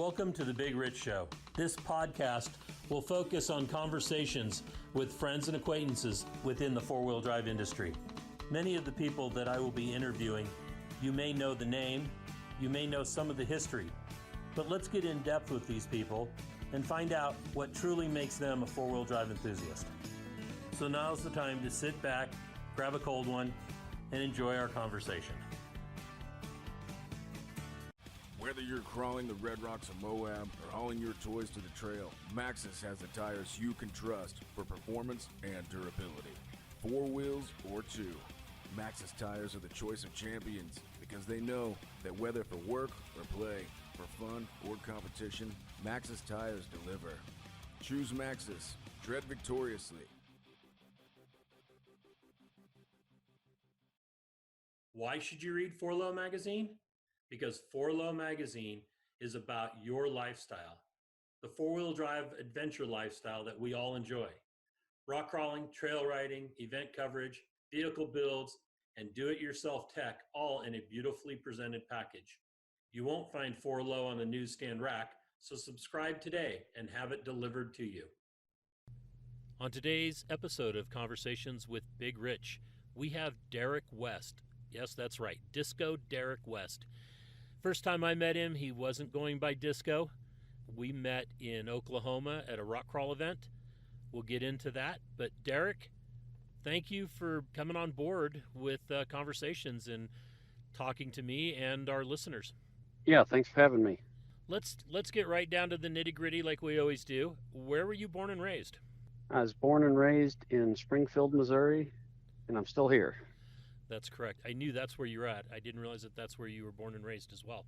Welcome to The Big Rich Show. This podcast will focus on conversations with friends and acquaintances within the four-wheel drive industry. Many of the people that I will be interviewing, you may know the name, you may know some of the history, but let's get in depth with these people and find out what truly makes them a four-wheel drive enthusiast. So now's the time to sit back, grab a cold one, and enjoy our conversation. Whether you're crawling the Red Rocks of Moab or hauling your toys to the trail, Maxxis has the tires you can trust for performance and durability. 4 wheels or 2, Maxxis tires are the choice of champions because they know that whether for work or play, for fun or competition, Maxxis tires deliver. Choose Maxxis. Tread victoriously. Why should you read 4Low magazine? Because 4Low magazine is about your lifestyle, the four-wheel drive adventure lifestyle that we all enjoy. Rock crawling, trail riding, event coverage, vehicle builds, and do-it-yourself tech, all in a beautifully presented package. You won't find 4Low on the newsstand rack, so subscribe today and have it delivered to you. On today's episode of Conversations with Big Rich, we have Derek West. Yes, that's right, Disco Derek West. First time I met him, he wasn't going by Disco. We met in Oklahoma at a rock crawl event. We'll get into that. But Derek, thank you for coming on board with Conversations and talking to me and our listeners. Yeah, thanks for having me. Let's get right down to the nitty-gritty like we always do. Where were you born and raised? I was born and raised in Springfield, Missouri, and I'm still here. That's correct. I knew that's where you're at. I didn't realize that that's where you were born and raised as well.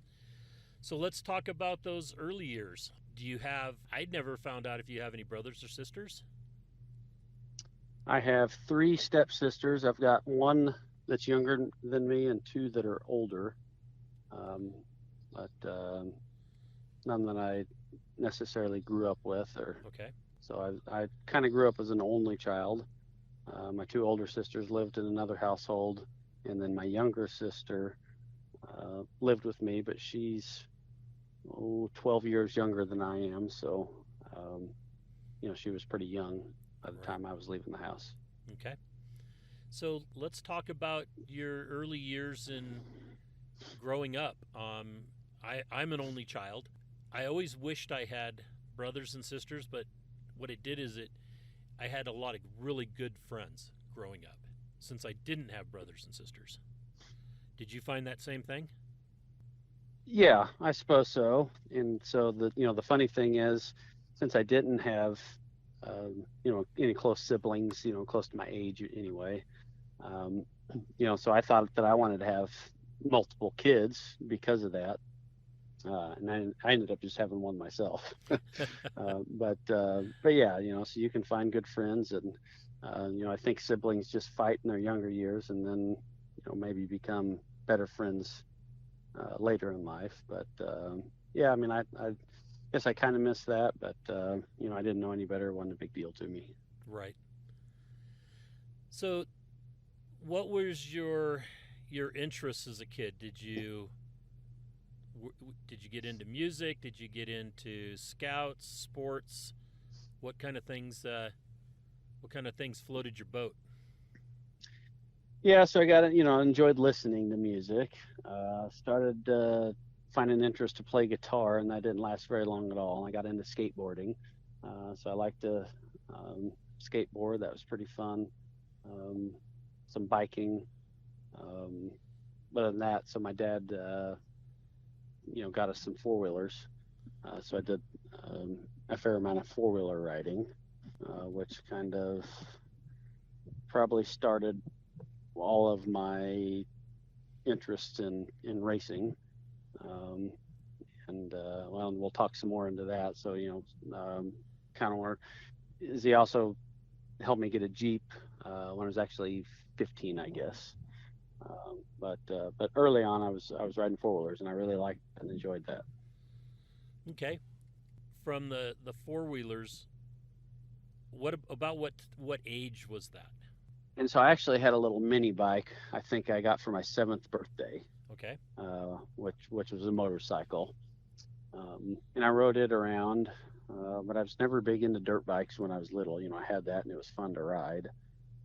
So let's talk about those early years. I'd never found out if you have any brothers or sisters. I have 3 stepsisters. I've got one that's younger than me and 2 that are older, but none that I necessarily grew up with. Okay. So I kind of grew up as an only child. My 2 older sisters lived in another household, and then my younger sister lived with me, but she's 12 years younger than I am, so she was pretty young by the time I was leaving the house. Okay. So let's talk about your early years in growing up. I'm an only child. I always wished I had brothers and sisters, but what it did is I had a lot of really good friends growing up since I didn't have brothers and sisters. Did you find that same thing? Yeah, I suppose so. And so the funny thing is, since I didn't have any close siblings, close to my age anyway, so I thought that I wanted to have multiple kids because of that. And I ended up just having one myself. But yeah, so you can find good friends, and I think siblings just fight in their younger years, and then maybe become better friends later in life. But yeah, I mean, I guess I kind of missed that, but I didn't know any better. It wasn't a big deal to me. Right. So, what was your interests as a kid? Did you get into music? Did you get into scouts, sports? What kind of things floated your boat? Yeah, so I got enjoyed listening to music. Started finding interest to play guitar, and that didn't last very long at all. I got into skateboarding, so I liked to skateboard. That was pretty fun. Some biking. Other than that, so my dad got us some 4-wheelers. So I did a fair amount of 4-wheeler riding, which kind of probably started all of my interests in racing. And we'll talk some more into that. So, kind of where he also helped me get a Jeep when I was actually 15, I guess. But early on, I was riding 4-wheelers, and I really liked and enjoyed that. Okay. From the 4-wheelers, what age was that? And so I actually had a little mini bike. I think I got for my 7th birthday. Okay. Which was a motorcycle. And I rode it around, but I was never big into dirt bikes when I was little. I had that and it was fun to ride.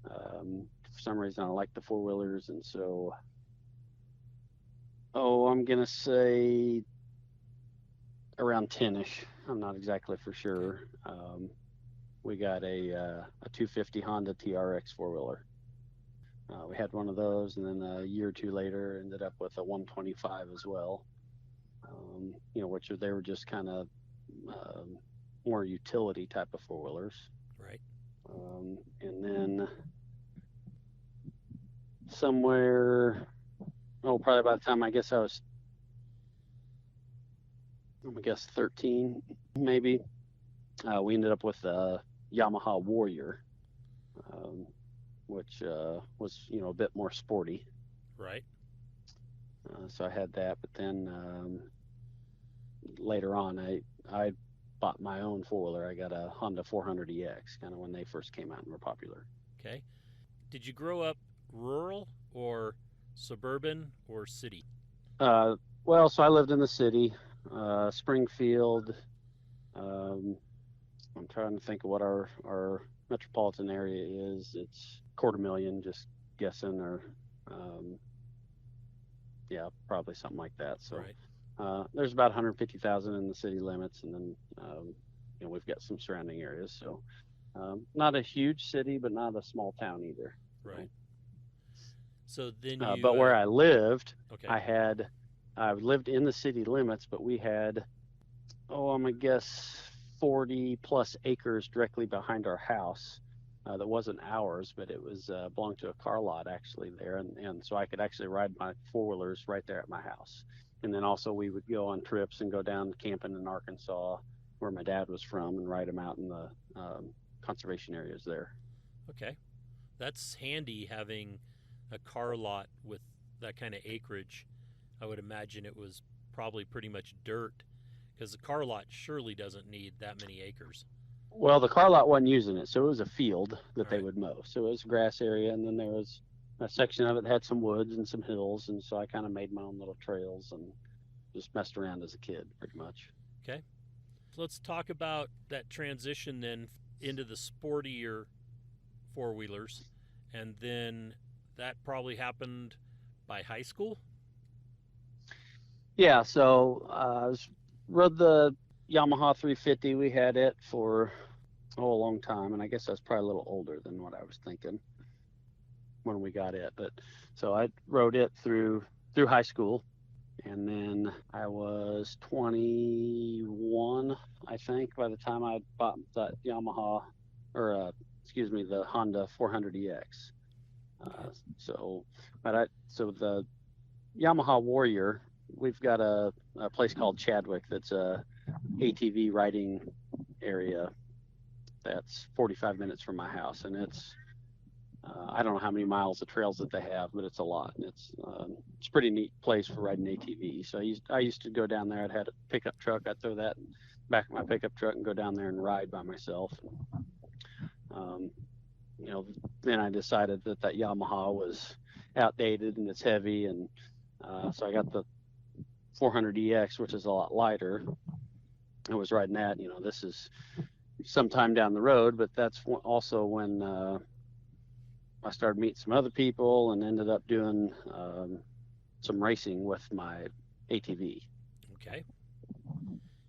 For some reason, I like the four wheelers, and so, I'm gonna say around 10ish. I'm not exactly for sure. We got a 250 Honda TRX four wheeler. We had one of those, and then a year or two later, ended up with a 125 as well. Which they were just kind of more utility type of four wheelers. Right. And then somewhere, probably by the time I guess I was, 13 maybe, we ended up with a Yamaha Warrior, which was a bit more sporty. Right. So I had that, but then later on I bought my own four-wheeler. I got a Honda 400EX, kind of when they first came out and were popular. Okay. Did you grow up rural or suburban or city? Well, so I lived in the city, Springfield. I'm trying to think of what our metropolitan area is. It's 250,000, just guessing, or yeah, probably something like that. So Right. There's about 150,000 in the city limits, and then we've got some surrounding areas. So not a huge city, but not a small town either. Right. So then But where I lived, okay. I lived in the city limits, but we had, I'm gonna guess 40 plus acres directly behind our house. That wasn't ours, but it was belonged to a car lot actually there, and so I could actually ride my four wheelers right there at my house. And then also we would go on trips and go down camping in Arkansas, where my dad was from, and ride them out in the conservation areas there. Okay. That's handy, having a car lot with that kind of acreage. I would imagine it was probably pretty much dirt, because the car lot surely doesn't need that many acres. Well, the car lot wasn't using it, so it was a field that they Right. would mow. So it was a grass area, and then there was a section of it that had some woods and some hills, and so I kind of made my own little trails and just messed around as a kid, pretty much. Okay. So let's talk about that transition then into the sportier four wheelers, and then that probably happened by high school. Yeah, so rode the Yamaha 350. We had it for a long time, and I guess I was probably a little older than what I was thinking when we got it. But so I rode it through high school, and then I was 21, I think, by the time I bought that Yamaha, or the Honda 400EX. So the Yamaha Warrior, we've got a place called Chadwick that's a ATV riding area that's 45 minutes from my house, and it's I don't know how many miles of trails that they have, but it's a lot, and it's a pretty neat place for riding ATV. So I used to go down there. I'd had a pickup truck. I'd throw that back in my pickup truck and go down there and ride by myself. Then I decided that Yamaha was outdated and it's heavy, and so I got the 400EX, which is a lot lighter. I was riding that. This is sometime down the road, but that's also when I started meeting some other people and ended up doing some racing with my ATV. Okay.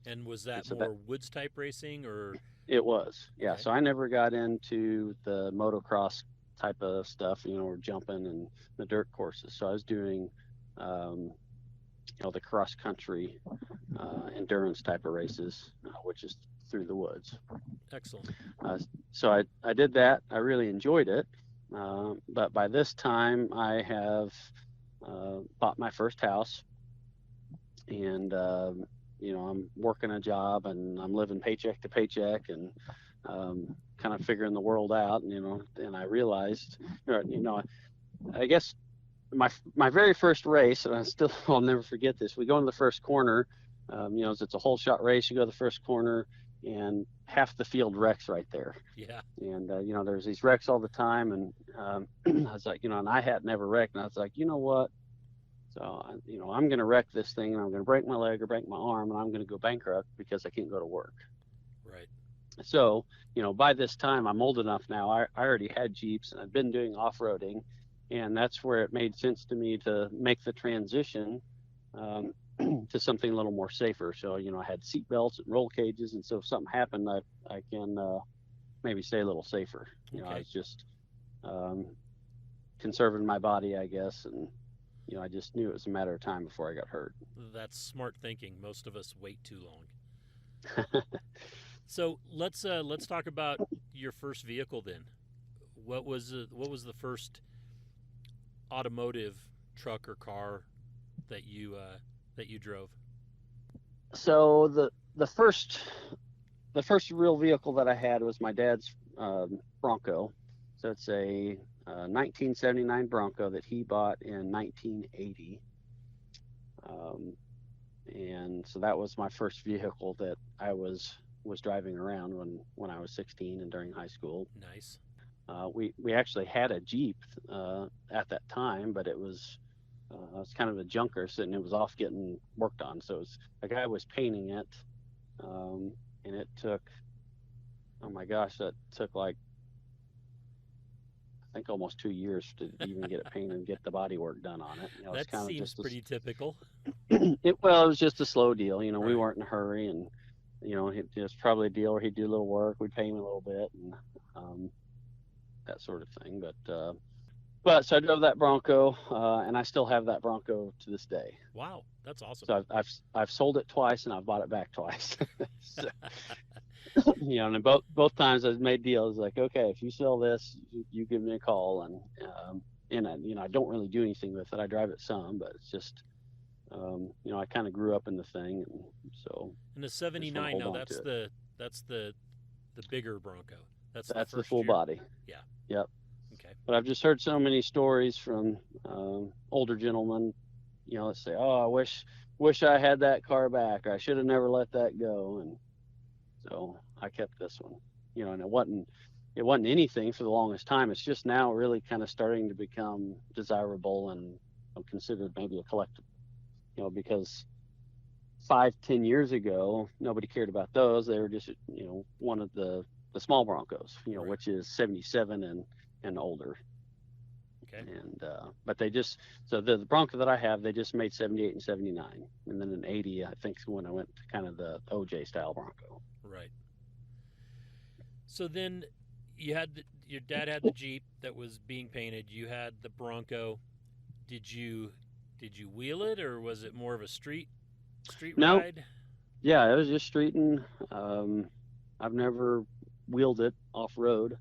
And was that So more woods type racing, or? It was, yeah. Okay. So I never got into the motocross type of stuff, or jumping and the dirt courses. So I was doing, the cross country endurance type of races, which is through the woods. Excellent. So I did that. I really enjoyed it. But by this time, I have bought my first house, and I'm working a job, and I'm living paycheck to paycheck, and kind of figuring the world out. And I realized, I guess my very first race, and I'll never forget this. We go into the first corner. It's a holeshot race. You go to the first corner, and half the field wrecks right there. Yeah. And there's these wrecks all the time, and I was like, and I had never wrecked, and I was like, you know what? So, I'm going to wreck this thing, and I'm going to break my leg or break my arm, and I'm going to go bankrupt because I can't go to work. Right. So, by this time, I'm old enough now. I already had Jeeps, and I've been doing off-roading, and that's where it made sense to me to make the transition to something a little more safer. So, I had seat belts and roll cages, and so if something happened, I can maybe stay a little safer. I was just conserving my body, I guess, and I just knew it was a matter of time before I got hurt. That's smart thinking. Most of us wait too long. So let's talk about your first vehicle then. What was the first automotive truck or car that you drove? So the first real vehicle that I had was my dad's Bronco. So it's a 1979 Bronco that he bought in 1980. And so that was my first vehicle that I was driving around when I was 16 and during high school. Nice. We actually had a Jeep at that time, but it was kind of a junker, and it was off getting worked on. So a guy was painting it, and it took, oh my gosh, that took like, I think almost 2 years to even get it painted and get the body work done on it. That kind seems pretty typical. It was just a slow deal. We Right. weren't in a hurry, and it was probably a deal where he'd do a little work, we'd pay him a little bit, and that sort of thing. But so I drove that Bronco, and I still have that Bronco to this day. Wow, that's awesome. So I've sold it twice, and I've bought it back twice. So, and both times I've made deals like, okay, if you sell this, you give me a call, and I don't really do anything with it. I drive it some, but it's just I kind of grew up in the thing, and so. And the 79, now that's the bigger Bronco. That's the full body. Yeah. Yep. Okay. But I've just heard so many stories from older gentlemen, that say, "Oh, I wish I had that car back. Or I should have never let that go." And so I kept this one, and it wasn't anything for the longest time. It's just now really kind of starting to become desirable and considered maybe a collectible. Because 5-10 years ago, nobody cared about those. They were just, one of the small Broncos, Right. which is 77 and older. Okay. And but they just, so the Bronco that I have, they just made 78 and 79, and then in 80, I think, is when I went to kind of the OJ style Bronco. Right. So then your dad had the Jeep that was being painted. You had the Bronco. Did you wheel it, or was it more of a street No. ride? Yeah, it was just streeting. I've never wheeled it off road.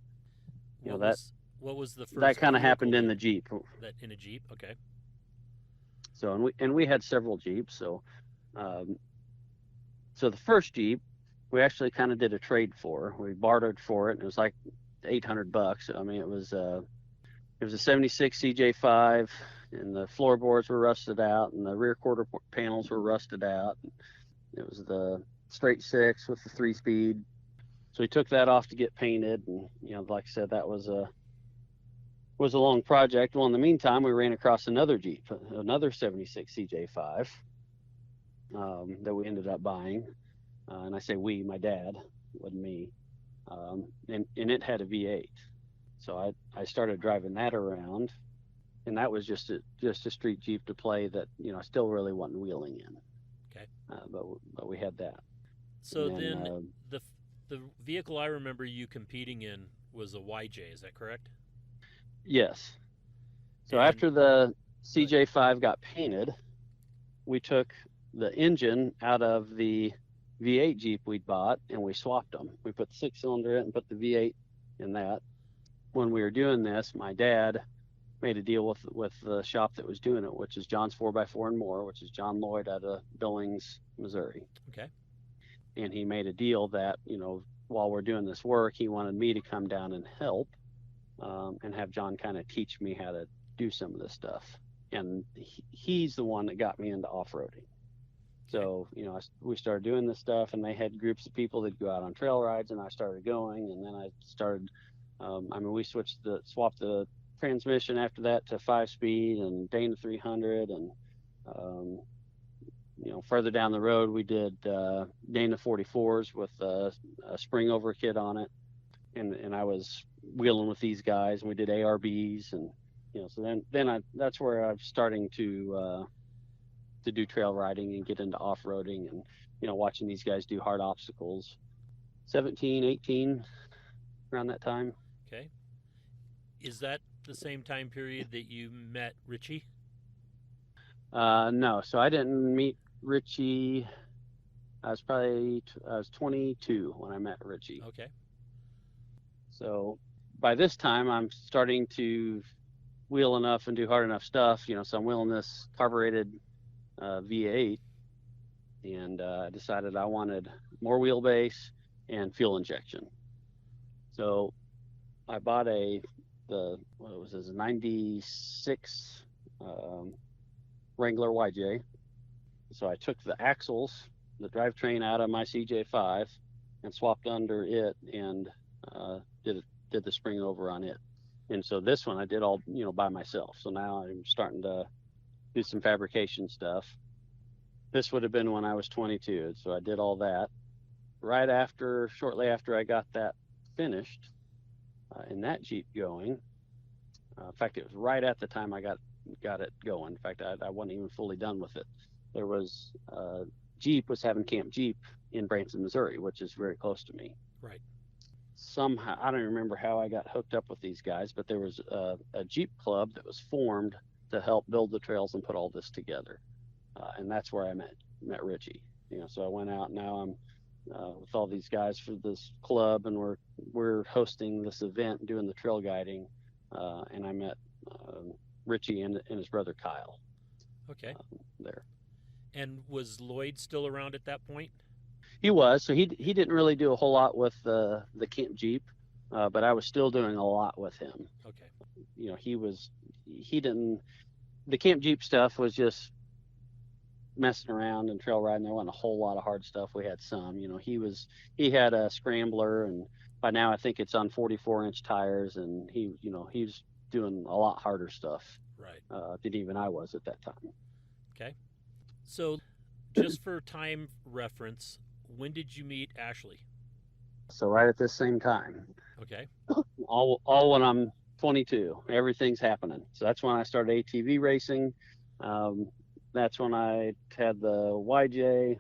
What was the first? That kind of happened in vehicle the Jeep. That in a Jeep, okay. So and we had several Jeeps. So so the first Jeep we actually kind of did a trade for. We bartered for it, and it was like $800. I mean, it was a 76 CJ5, and the floorboards were rusted out, and the rear quarter panels were rusted out. It was the straight six with the 3-speed. So we took that off to get painted, and like I said, that was a long project. Well, in the meantime, we ran across another Jeep, another 76 CJ5 that we ended up buying. And I say we, my dad, wasn't me. And it had a V8. So I started driving that around, and that was just a street Jeep to play that, I still really wasn't wheeling in. Okay. But we had that. So then the vehicle I remember you competing in was a YJ, is that correct? Yes. So And- after the CJ5 got painted, we took the engine out of the V8 Jeep we'd bought, and we swapped them. We put the 6-cylinder in and put the V8 in that. When we were doing this, my dad made a deal with the shop that was doing it, which is John's 4x4 and More, which is John Lloyd out of Billings, Missouri. Okay. And he made a deal that, while we're doing this work, he wanted me to come down and help and have John kind of teach me how to do some of this stuff. And he's the one that got me into off-roading. So, we started doing this stuff, and they had groups of people that go out on trail rides, and I started going, and then I started, we swapped the transmission after that to 5-speed and Dana 300, and Further down the road, we did Dana 44s with a spring over kit on it, and I was wheeling with these guys, and we did ARBs, and so then that's where I'm starting to do trail riding and get into off-roading, and watching these guys do hard obstacles. 17, 18, around that time. Okay. Is that the same time period that you met Ritchie? No, so I didn't meet Ritchie. I was 22 when I met Ritchie. Okay. So by this time, I'm starting to wheel enough and do hard enough stuff. So I'm wheeling this carbureted V8, and I decided I wanted more wheelbase and fuel injection. So I bought a 96 Wrangler YJ. So I took the axles, the drivetrain out of my CJ5 and swapped under it, and did the spring over on it. And so this one I did all by myself. So now I'm starting to do some fabrication stuff. This would have been when I was 22. So I did all that. Shortly after I got that finished, in that Jeep going. In fact, it was right at the time I got it going. In fact, I wasn't even fully done with it. There was Jeep was having Camp Jeep in Branson, Missouri, which is very close to me. Right. Somehow, I don't remember how I got hooked up with these guys, but there was a Jeep club that was formed to help build the trails and put all this together. And that's where I met Ritchie. So I went out, and now I'm with all these guys for this club, and we're hosting this event, doing the trail guiding, and I met Ritchie and his brother Kyle. Okay. There. And was Lloyd still around at that point? He was. So he didn't really do a whole lot with the Camp Jeep, but I was still doing a lot with him. Okay. He didn't. The Camp Jeep stuff was just messing around and trail riding. There wasn't a whole lot of hard stuff. We had some. He had a scrambler, and by now I think it's on 44-inch tires, and he's doing a lot harder stuff. Right. Than even I was at that time. Okay. So, just for time reference, when did you meet Ashley? So right at this same time. Okay. All when I'm 22, everything's happening. So that's when I started ATV racing. That's when I had the YJ.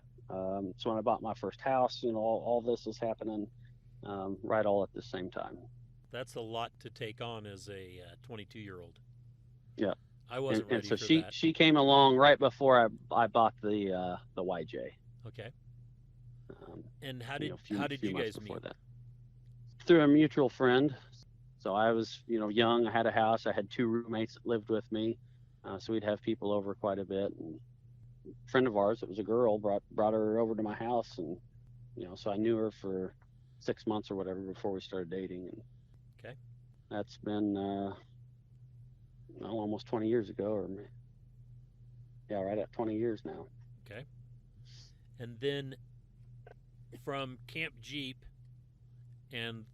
It's when I bought my first house. All this is happening right all at the same time. That's a lot to take on as a 22-year-old. Yeah. I wasn't ready so for that. she came along right before I bought the YJ. Okay. And how did few you guys meet? That. Through a mutual friend. So I was young. I had a house. I had 2 roommates that lived with me. So we'd have people over quite a bit. And a friend of ours, it was a girl, brought her over to my house, and so I knew her for 6 months or whatever before we started dating. And okay. That's been almost 20 years ago, right at 20 years now. Okay. And then from Camp Jeep and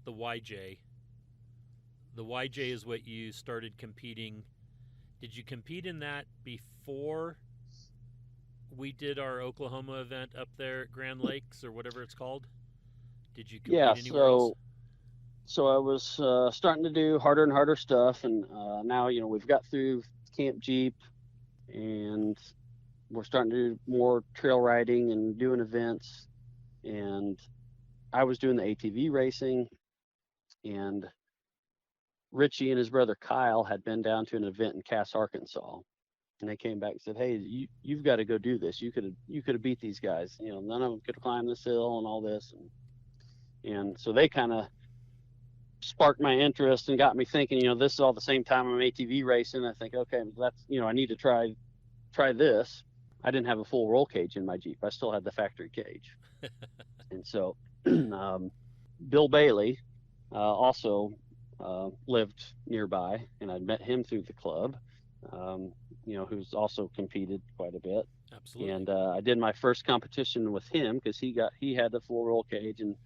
the YJ is what you started competing. Did you compete in that before we did our Oklahoma event up there at Grand Lakes or whatever it's called? Did you compete anywhere else? So I was starting to do harder and harder stuff, and now we've got through Camp Jeep, and we're starting to do more trail riding and doing events. And I was doing the ATV racing, and Ritchie and his brother Kyle had been down to an event in Cass, Arkansas, and they came back and said, "Hey, you've got to go do this. You could have beat these guys. None of them could climb this hill and all this." And so they kind of sparked my interest and got me thinking, this is all the same time I'm ATV racing. I think, okay, that's, I need to try this. I didn't have a full roll cage in my Jeep. I still had the factory cage. And so Bill Bailey also lived nearby, and I'd met him through the club, who's also competed quite a bit. Absolutely. And I did my first competition with him because he had the full roll cage, and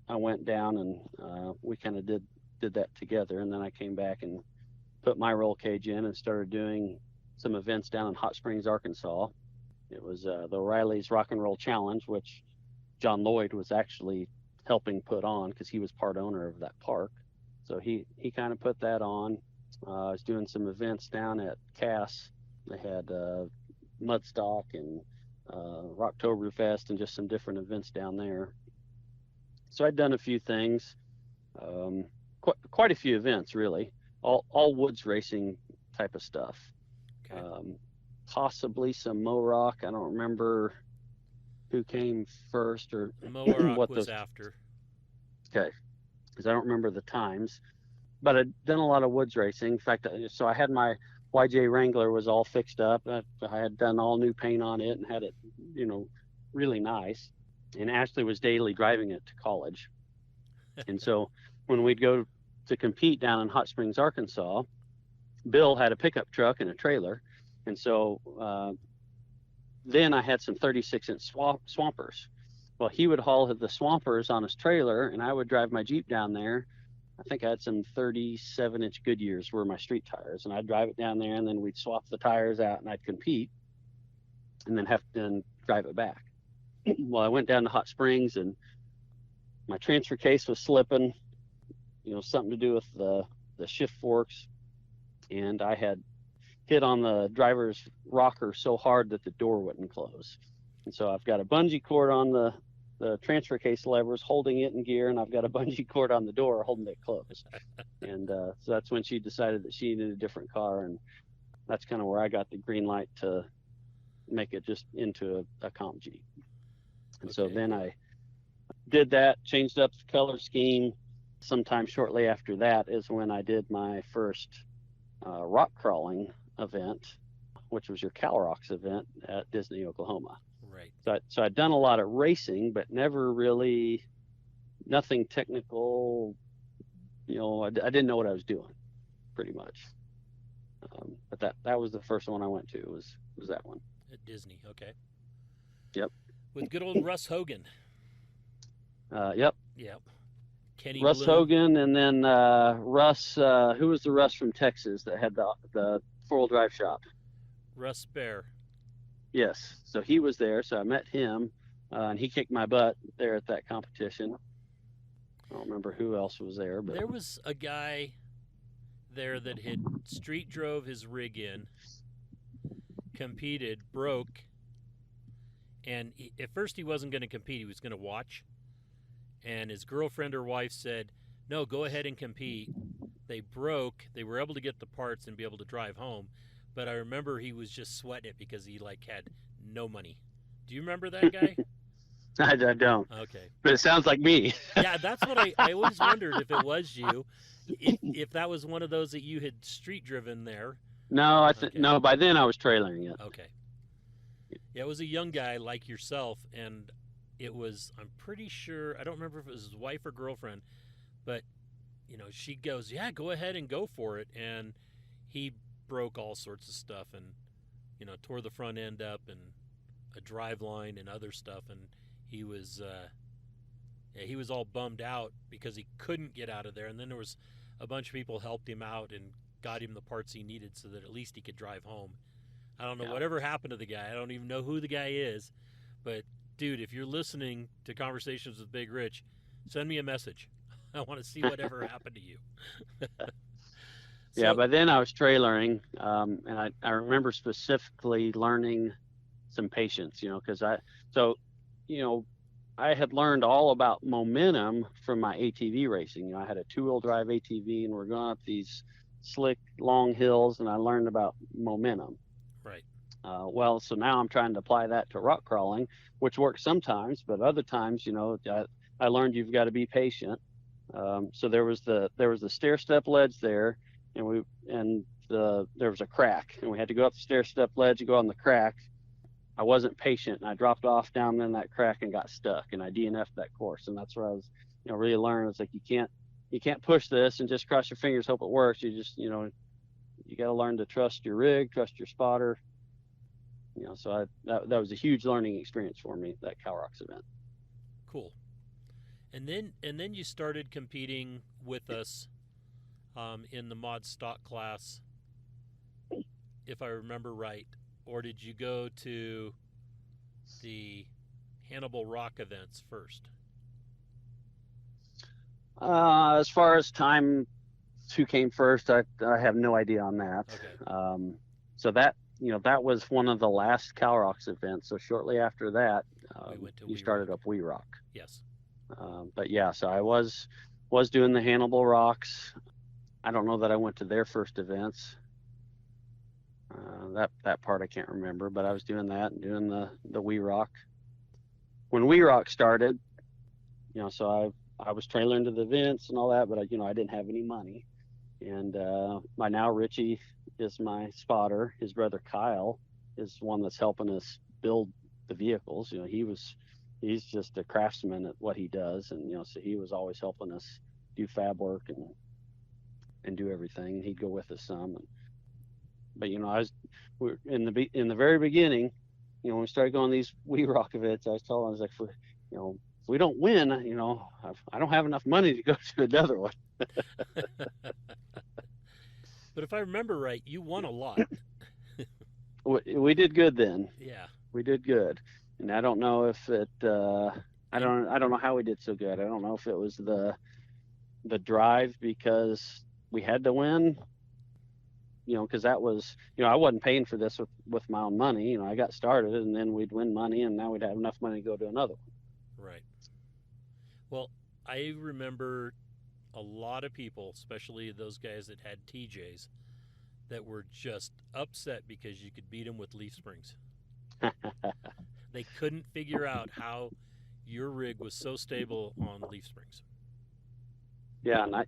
I went down, and we kind of did that together. And then I came back and put my roll cage in and started doing some events down in Hot Springs, Arkansas. It was the O'Reilly's Rock and Roll Challenge, which John Lloyd was actually helping put on because he was part owner of that park. So he kind of put that on. I was doing some events down at Cass. They had Mudstock and Rocktoberfest and just some different events down there. So I'd done a few things, quite a few events really, all woods racing type of stuff. Okay. Possibly some Mo-Rock. I don't remember who came first or Mo-Rock what was after. Okay, because I don't remember the times. But I'd done a lot of woods racing. In fact, so I had my YJ Wrangler was all fixed up. I had done all new paint on it and had it, really nice. And Ashley was daily driving it to college. And so when we'd go to compete down in Hot Springs, Arkansas, Bill had a pickup truck and a trailer. And so then I had some 36-inch Swampers. Well, he would haul the Swampers on his trailer, and I would drive my Jeep down there. I think I had some 37-inch Goodyears were my street tires, and I'd drive it down there, and then we'd swap the tires out, and I'd compete, and then have to drive it back. Well, I went down to Hot Springs, and my transfer case was slipping, something to do with the shift forks, and I had hit on the driver's rocker so hard that the door wouldn't close. And so I've got a bungee cord on the transfer case levers holding it in gear, and I've got a bungee cord on the door holding it closed. And so that's when she decided that she needed a different car, and that's kind of where I got the green light to make it just into a comp Jeep. And so then I did that, changed up the color scheme. Sometime shortly after that is when I did my first rock crawling event, which was your Cal Rocks event at Disney, Oklahoma. Right. So I'd done a lot of racing, but never really, nothing technical. I didn't know what I was doing, pretty much. But that was the first one I went to. Was that one at Disney? Okay. Yep. With good old Russ Hogan. Yep. Yep. Kenny Russ Bloom. Hogan, and then Russ. Who was the Russ from Texas that had the 4-wheel drive shop? Russ Bear. Yes. So he was there. So I met him, and he kicked my butt there at that competition. I don't remember who else was there, but there was a guy there that had street drove his rig in, competed, broke, and at first he wasn't going to compete. He was going to watch. And his girlfriend or wife said, no, go ahead and compete. They broke. They were able to get the parts and be able to drive home. But I remember he was just sweating it because he had no money. Do you remember that guy? I don't. Okay. But it sounds like me. Yeah, that's what I always wondered if it was you, if that was one of those that you had street driven there. No, no. By then I was trailering it. Okay. Yeah, it was a young guy like yourself, and it was, I'm pretty sure, I don't remember if it was his wife or girlfriend, but, she goes, yeah, go ahead and go for it. And he broke all sorts of stuff and, tore the front end up and a drive line and other stuff. And he was all bummed out because he couldn't get out of there. And then there was a bunch of people helped him out and got him the parts he needed so that at least he could drive home. I don't know whatever happened to the guy. I don't even know who the guy is, but dude, if you're listening to Conversations with Big Rich, send me a message. I want to see whatever happened to you. Yeah, by then I was trailering, and I remember specifically learning some patience, because I had learned all about momentum from my ATV racing. I had a 2-wheel drive ATV, and we're going up these slick, long hills, and I learned about momentum. Right. So now I'm trying to apply that to rock crawling, which works sometimes, but other times, I learned you've got to be patient. So there was the stair step ledge there, and there was a crack, and we had to go up the stair step ledge and go on the crack. I wasn't patient, and I dropped off down in that crack and got stuck, and I DNF'd that course. And that's where I was, really learning. It's like you can't push this and just cross your fingers, hope it works. You just, you got to learn to trust your rig, trust your spotter. So that was a huge learning experience for me, that Cal Rocks event. Cool. And then you started competing with us in the mod stock class if I remember right, or did you go to the Hannibal Rock events first? As far as time, who came first, I have no idea on that. Okay. So that, that was one of the last Cal Rocks events. So shortly after that, We went to you We started Rock. up We Rock. Yes. But yeah, so I was doing the Hannibal Rocks. I don't know that I went to their first events. That part I can't remember, but I was doing that and doing the We Rock. When We Rock started, so I was trailering to the events and all that, but I didn't have any money. And by now Ritchie is my spotter. His brother Kyle is one that's helping us build the vehicles. He's just a craftsman at what he does, and so he was always helping us do fab work and do everything. He'd go with us some. But we're in the very beginning, when we started going these We Rock events, I was telling him, I was like, if we don't win, I don't have enough money to go to another one. But if I remember right, you won a lot. We did good then. Yeah. We did good, and I don't know if it. I don't know how we did so good. I don't know if it was the drive because we had to win. Because that was, I wasn't paying for this with my own money. I got started, and then we'd win money, and now we'd have enough money to go to another one. Right. Well, I remember a lot of people, especially those guys that had TJs, that were just upset because you could beat them with leaf springs. They couldn't figure out how your rig was so stable on leaf springs. Yeah, and I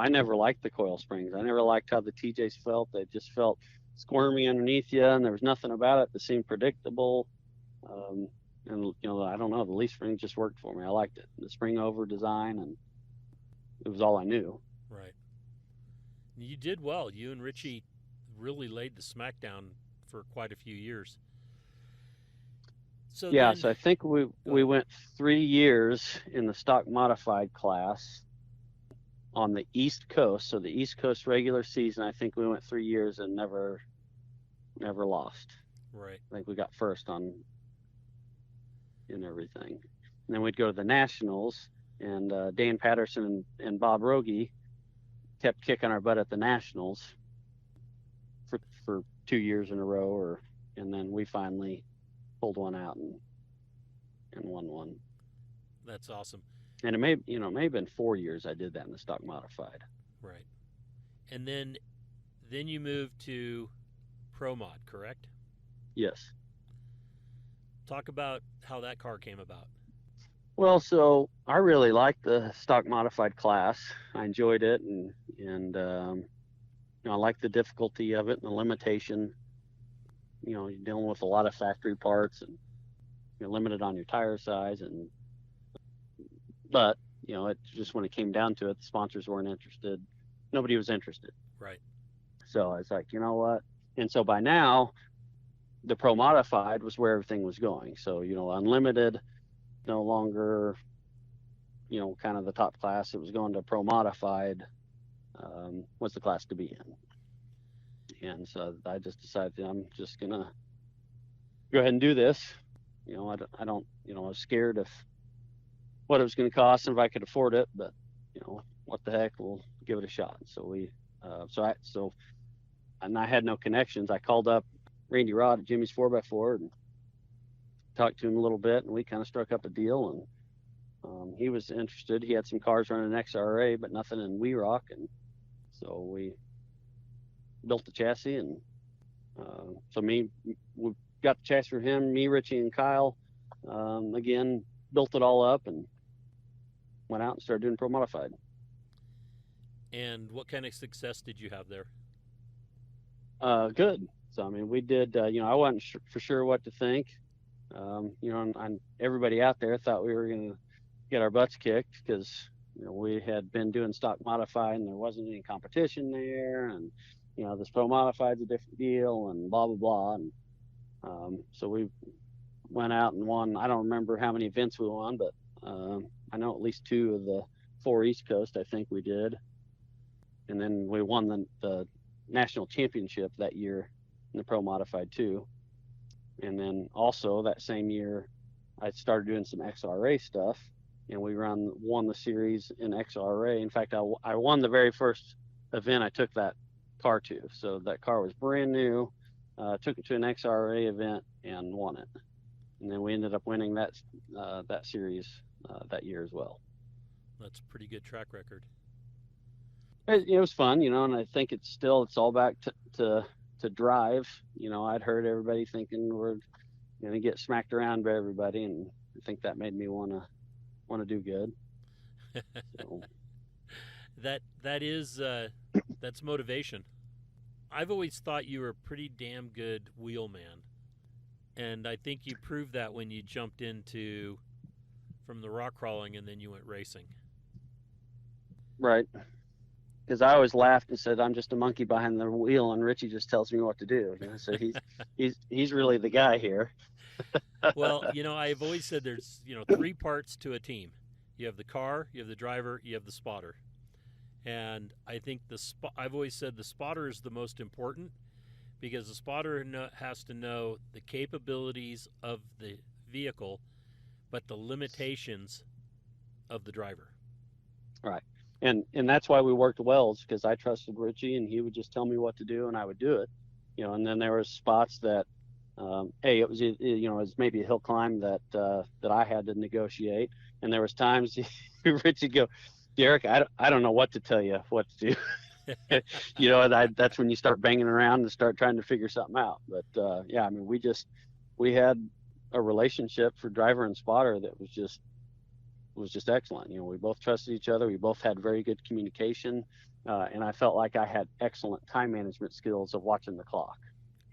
never liked the coil springs. I never liked how the TJs felt. They just felt squirmy underneath you, and there was nothing about it that seemed predictable. And I don't know, the leaf spring just worked for me. I liked it, the spring over design, and it was all I knew. Right. You did well. You and Ritchie really laid the smackdown for quite a few years. So yeah, so I think we went 3 years in the stock modified class on the East Coast. So the East Coast regular season, I think we went 3 years and never lost. Right. I think we got first in everything. And then we'd go to the Nationals, and Dan Patterson and Bob Rogie kept kicking our butt at the Nationals for 2 years in a row, and then we finally pulled one out and won one. That's awesome. And it may have been 4 years I did that in the stock modified. Right. And then you moved to Pro Mod, correct? Yes. Talk about how that car came about. Well, so I really liked the stock modified class. I enjoyed it, and I liked the difficulty of it and the limitation. You're dealing with a lot of factory parts, and you're limited on your tire size, but it just, when it came down to it, the sponsors weren't interested. Nobody was interested. Right. So I was like, you know what? And so by now, the Pro Modified was where everything was going. So, Unlimited, no longer, kind of the top class. It was going to Pro Modified, was the class to be in. And so I just decided I'm just going to go ahead and do this. I was scared of what it was going to cost and if I could afford it, but what the heck, we'll give it a shot. So and I had no connections. I called up Randy Rod at Jimmy's 4x4 and talked to him a little bit, and we kind of struck up a deal, and he was interested. He had some cars running XRA, but nothing in We Rock, and so we built the chassis, and we got the chassis for him, me, Ritchie, and Kyle. Again, built it all up and went out and started doing Pro Modified. And what kind of success did you have there? Good. So, we did, I wasn't for sure what to think. And everybody out there thought we were going to get our butts kicked because, we had been doing stock modified and there wasn't any competition there. And, this Pro Modified's a different deal and blah, blah, blah. And so we went out and won. I don't remember how many events we won, but I know at least 2 of the 4 East Coast, I think we did. And then we won the national championship that year in the Pro Modified too. And then also that same year, I started doing some XRA stuff, and we won the series in XRA. In fact, I won the very first event I took that car to. So that car was brand new. Took it to an XRA event and won it. And then we ended up winning that series that year as well. That's a pretty good track record. It was fun, and I think it's all back to drive. I'd heard everybody thinking we're going to get smacked around by everybody, and I think that made me want to do good. So. That's motivation. I've always thought you were a pretty damn good wheelman, and I think you proved that when you jumped from the rock crawling and then you went racing. Right. Because I always laughed and said, I'm just a monkey behind the wheel, and Ritchie just tells me what to do. So he's really the guy here. Well, I've always said there's 3 parts to a team. You have the car, you have the driver, you have the spotter. And I think I've always said the spotter is the most important, because the spotter has to know the capabilities of the vehicle, but the limitations of the driver. Right. And that's why we worked well, because I trusted Ritchie, and he would just tell me what to do, and I would do it. And then there was spots that, it was maybe a hill climb that I had to negotiate, and there was times Ritchie'd go, Derek, I don't know what to tell you what to do. And that's when you start banging around and start trying to figure something out. But we had a relationship for driver and spotter that was just excellent. We both trusted each other. We both had very good communication, and I felt like I had excellent time management skills of watching the clock.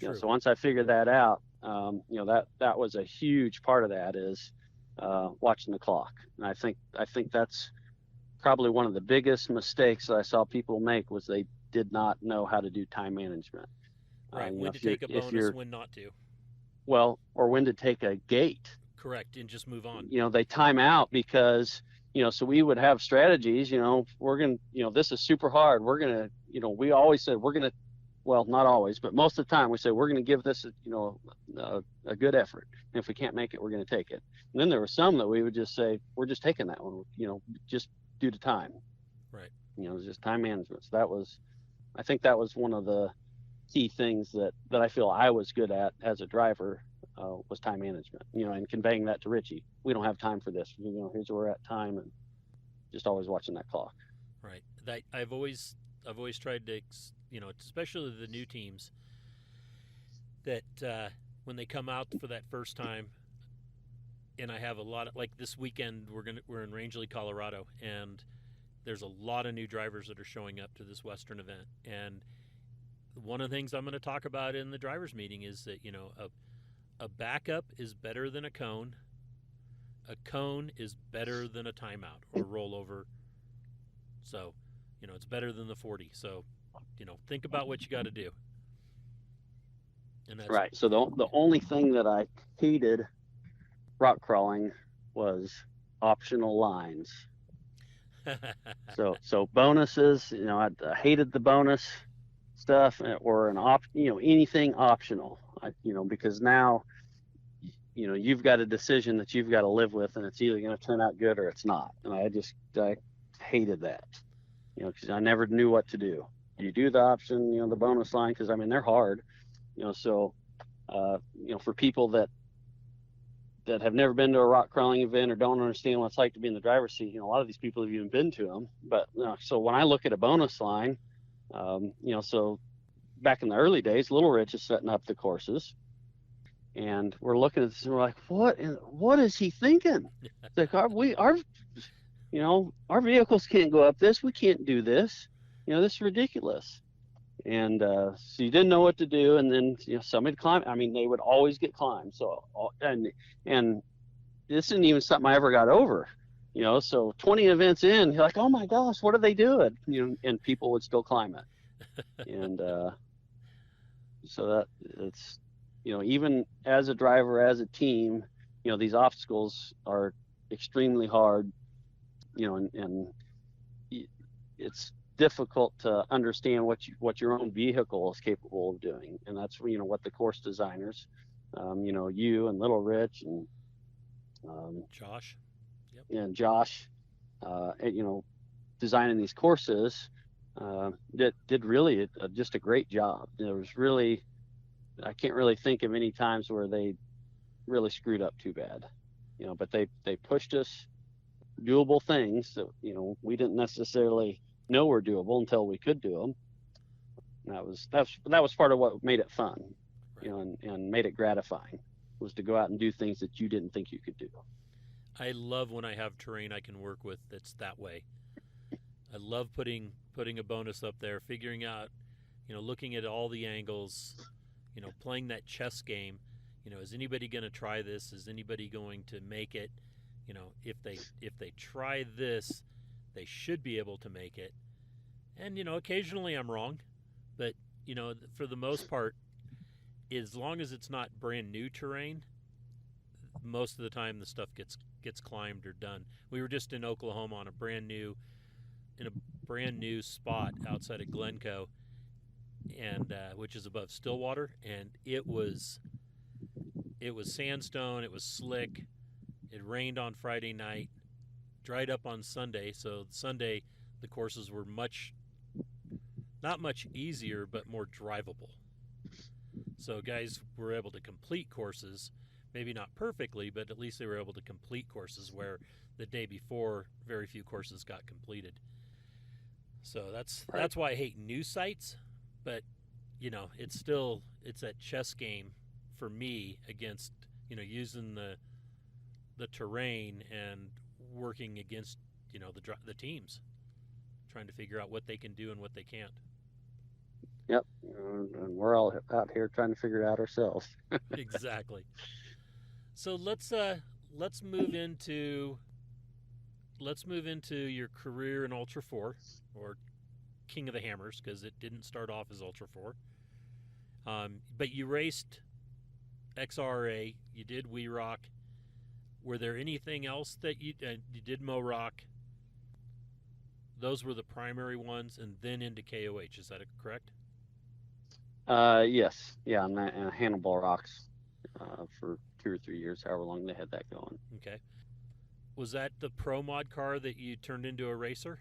So once I figured that out, that was a huge part of that is watching the clock. And I think that's probably one of the biggest mistakes that I saw people make was they did not know how to do time management. Right, when to take a bonus, when not to. Well, or when to take a gate. Correct, and just move on. They time out because, so we would have strategies, we're going to, this is super hard. We're going to, we always said we're going to, well, not always, but most of the time we say we're going to give this, a good effort. And if we can't make it, we're going to take it. And then there were some that we would just say, we're just taking that one, just due to time. Right. It was just time management. So I think that was one of the key things that I feel I was good at as a driver, was time management, and conveying that to Ritchie. We don't have time for this. Here's where we're at time, and just always watching that clock. Right. I've always tried to, especially the new teams, that when they come out for that first time, and I have a lot of, like this weekend, we're in Rangeley, Colorado, and there's a lot of new drivers that are showing up to this Western event. And one of the things I'm going to talk about in the drivers meeting is that, a backup is better than a cone. A cone is better than a timeout or rollover. So, it's better than the 40. So, think about what you got to do. And that's right. So the only thing that I hated rock crawling was optional lines. So bonuses, I hated the bonus stuff, or anything optional. Because now, you've got a decision that you've got to live with, and it's either going to turn out good or it's not. And I hated that, because I never knew what to do. You do the option, the bonus line, because they're hard, So, for people that have never been to a rock crawling event or don't understand what it's like to be in the driver's seat, a lot of these people have even been to them. But so when I look at a bonus line, so back in the early days, Little Rich is setting up the courses, and we're looking at this and we're like, what is he thinking? It's like our vehicles can't go up this. We can't do this. This is ridiculous. And so you didn't know what to do, and then somebody climb. They would always get climbed. So and this isn't even something I ever got over. So 20 events in, you're like, oh my gosh, what are they doing? And people would still climb it. And so that it's even as a driver, as a team, these obstacles are extremely hard. And it's difficult to understand what your own vehicle is capable of doing, and that's what the course designers, you and Little Rich and Josh. and Josh, designing these courses, did really just a great job. There was really, I can't really think of any times where they really screwed up too bad, but they pushed us doable things that we didn't necessarily know were doable until we could do them. And that was part of what made it fun, Right. And made it gratifying, was to go out and do things that you didn't think you could do. I love when I have terrain I can work with that's that way. I love putting a bonus up there, figuring out, looking at all the angles, playing that chess game. Is anybody going to try this? Is anybody going to make it? If they try this, they should be able to make it. And occasionally I'm wrong, but for the most part, as long as it's not brand new terrain, most of the time the stuff gets climbed or done. We were just in Oklahoma on a brand new spot outside of Glencoe, and which is above Stillwater, and it was sandstone. It was slick. It rained on Friday night, dried up on Sunday. So Sunday, the courses were not much easier, but more drivable. So guys were able to complete courses, maybe not perfectly, but at least they were able to complete courses where the day before very few courses got completed. So that's why I hate new sites, but it's that chess game for me against using the terrain and working against the teams, trying to figure out what they can do and what they can't. Yep, and we're all out here trying to figure it out ourselves. Exactly. So let's move into your career in Ultra 4, or King of the Hammers, because it didn't start off as Ultra 4. But you raced XRA, you did We Rock. Were there anything else that you did? Mo Rock. Those were the primary ones, and then into KOH. Is that correct? Yes, yeah, and Hannibal Rocks for 2 or 3 years, however long they had that going. Okay. Was that the Pro Mod car that you turned into a racer?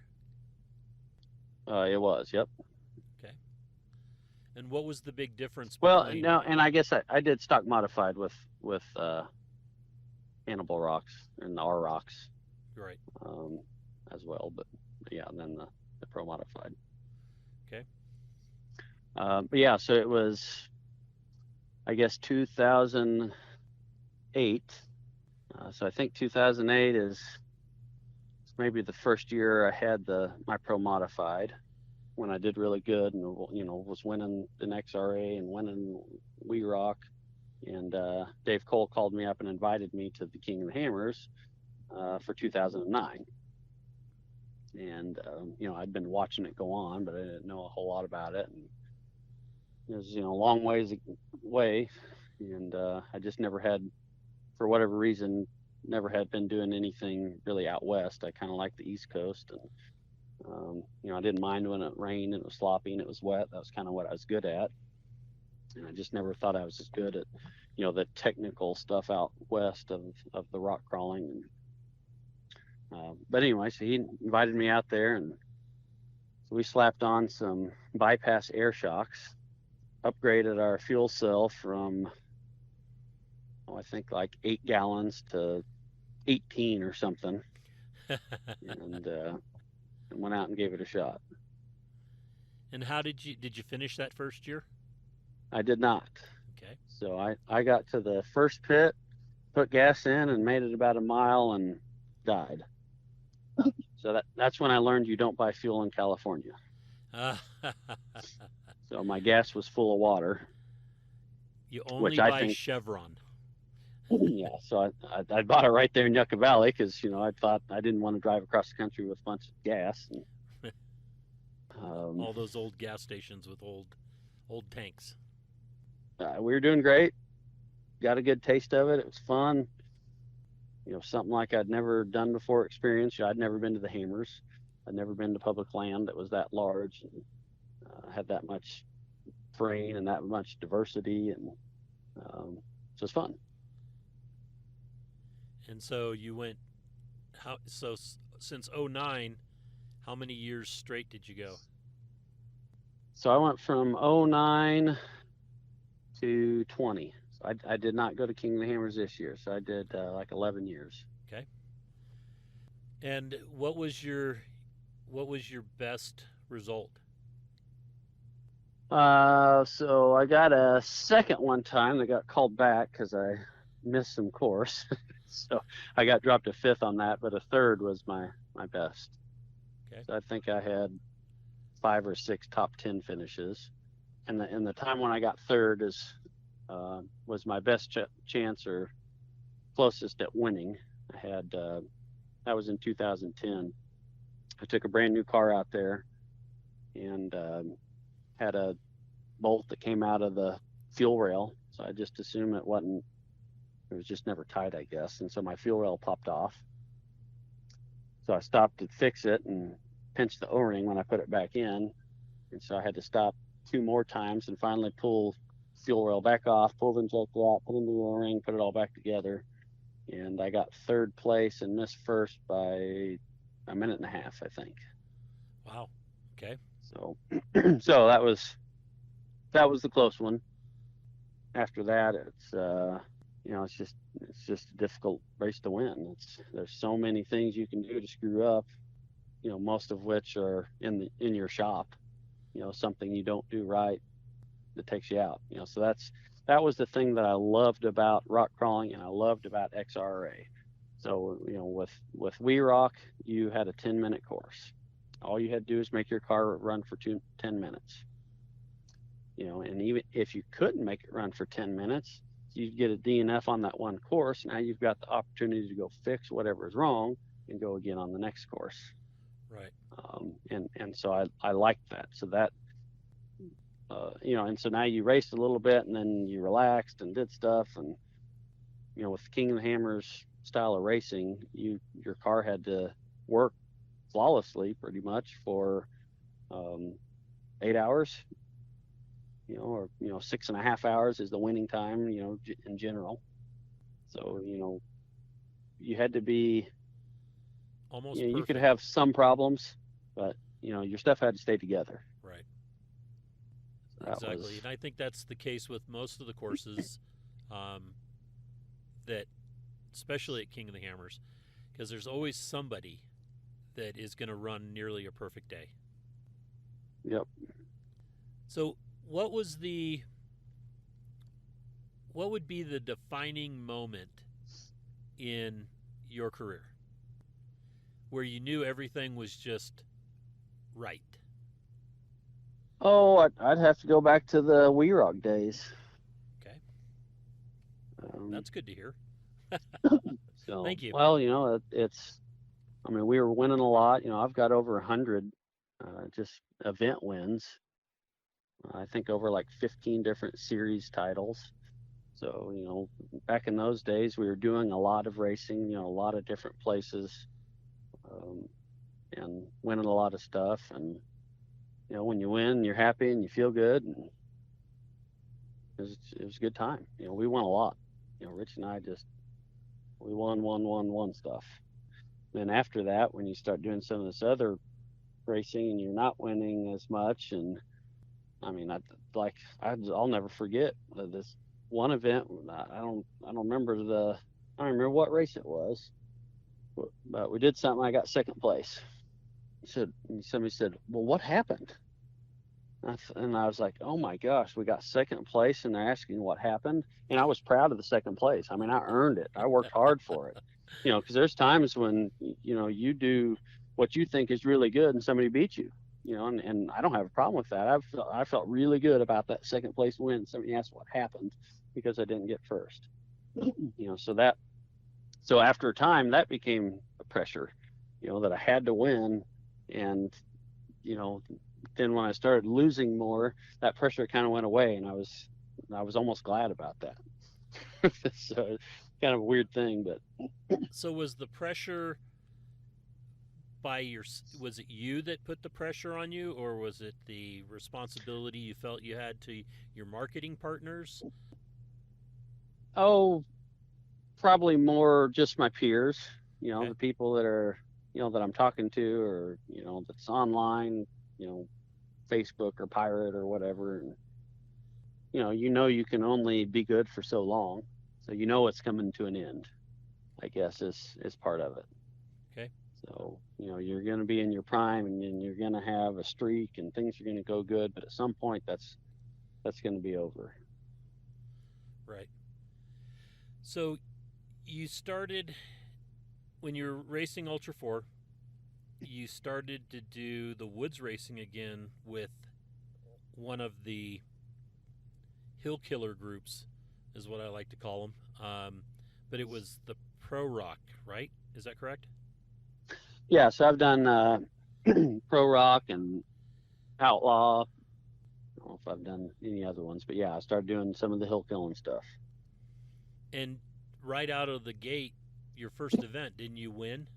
It was, yep. Okay. And what was the big difference? Well, no, and I guess I did stock modified with Hannibal Rocks and the R Rocks, right, as well, but yeah, and then the Pro modified. Okay. But yeah, so it was, I guess, 2008. So I think 2008 is maybe the first year I had my Pro modified, when I did really good and was winning an XRA and winning We Rock. And Dave Cole called me up and invited me to the King of the Hammers for 2009. And I'd been watching it go on, but I didn't know a whole lot about it. And it was a long ways away, and I just never had, for whatever reason, never had been doing anything really out west. I kind of liked the East Coast, and I didn't mind when it rained and it was sloppy and it was wet. That was kind of what I was good at, and I just never thought I was as good at the technical stuff out west of the rock crawling. And but anyway, so he invited me out there, and so we slapped on some bypass air shocks, upgraded our fuel cell from I think like 8 gallons to 18 or something, and went out and gave it a shot. And how did you finish that first year? I did not. Okay. So I got to the first pit, put gas in, and made it about a mile and died. So that's when I learned you don't buy fuel in California. So my gas was full of water. You only buy Chevron. Yeah, so I bought it right there in Yucca Valley because I thought I didn't want to drive across the country with a bunch of gas. And, all those old gas stations with old tanks. We were doing great. Got a good taste of it. It was fun. Something like I'd never done before experience. I'd never been to the Hammers. I'd never been to public land that was that large and had that much terrain and that much diversity, and so it's fun. And so you went, since '09, how many years straight did you go? So I went from '09 to 20. So I did not go to King of the Hammers this year. So I did like 11 years. Okay. And what was your best result? So I got a second one time that got called back because I missed some course. So I got dropped to 5th on that, but a 3rd was my best. Okay. So I think I had 5 or 6 top 10 finishes, and the time when I got 3rd was my best chance or closest at winning. I had that was in 2010. I took a brand new car out there and had a bolt that came out of the fuel rail, so I just assumed it was just never tight, I guess, and so my fuel rail popped off. So I stopped to fix it and pinched the O-ring when I put it back in, and so I had to stop 2 more times and finally pull fuel rail back off, pull the injector out, put in the O-ring, put it all back together, and I got 3rd place and missed 1st by a minute and a half, I think. Wow. Okay. So so that was the close one. After that, it's it's just a difficult race to win. There's so many things you can do to screw up, most of which are in your shop. Something you don't do right that takes you out. So that was the thing that I loved about rock crawling and I loved about XRA. So with We Rock, you had a 10-minute course. All you had to do is make your car run for 10 minutes. And even if you couldn't make it run for 10 minutes, you'd get a DNF on that one course. Now you've got the opportunity to go fix whatever is wrong and go again on the next course. Right. And so I liked that. So that, and so now you raced a little bit and then you relaxed and did stuff. And, with King of the Hammers style of racing, your car had to work flawlessly pretty much for 8 hours, or 6.5 hours is the winning time, in general. So you had to be almost you could perfect. have some problems, but your stuff had to stay together. Right. That Exactly. And I think that's the case with most of the courses, that, especially at King of the Hammers, because there's always somebody that is going to run nearly a perfect day. Yep. So what would be the defining moment in your career where you knew everything was just right? Oh, I'd have to go back to the We Rock days. Okay. That's good to hear. So, Thank you. Well, we were winning a lot. I've got over 100 just event wins. I think over like 15 different series titles. So, back in those days, we were doing a lot of racing, a lot of different places, and winning a lot of stuff. And, when you win, you're happy and you feel good. And it was a good time. We won a lot. Rich and I we won stuff. Then after that, when you start doing some of this other racing and you're not winning as much, and I'll never forget this one event. I don't remember what race it was, but we did something. I got 2nd place. Somebody said, "Well, what happened?" And I was like, "Oh my gosh, we got 2nd place," and they're asking what happened. And I was proud of the 2nd place. I earned it. I worked hard for it. Because there's times when you do what you think is really good and somebody beats you. And I don't have a problem with that. I felt really good about that 2nd place win. Somebody asked what happened because I didn't get 1st. So after a time that became a pressure, that I had to win. And, then when I started losing more, that pressure kind of went away, and I was almost glad about that. So kind of a weird thing, but So was the pressure was it you that put the pressure on you, or was it the responsibility you felt you had to your marketing partners? Oh, probably more just my peers, Okay. the people that are, that I'm talking to, or, that's online, Facebook or Pirate or whatever. And, you can only be good for so long. So, it's coming to an end, I guess is part of it. Okay. So, you're going to be in your prime, and then you're going to have a streak and things are going to go good. But at some point that's going to be over. Right. So you started, when you were racing Ultra 4, you started to do the woods racing again with one of the hill killer groups, is what I like to call them. But it was the Pro Rock, right? Is that correct? Yeah, so I've done Pro Rock and Outlaw. I don't know if I've done any other ones, but yeah, I started doing some of the hill killing stuff. And right out of the gate, your first event, didn't you win?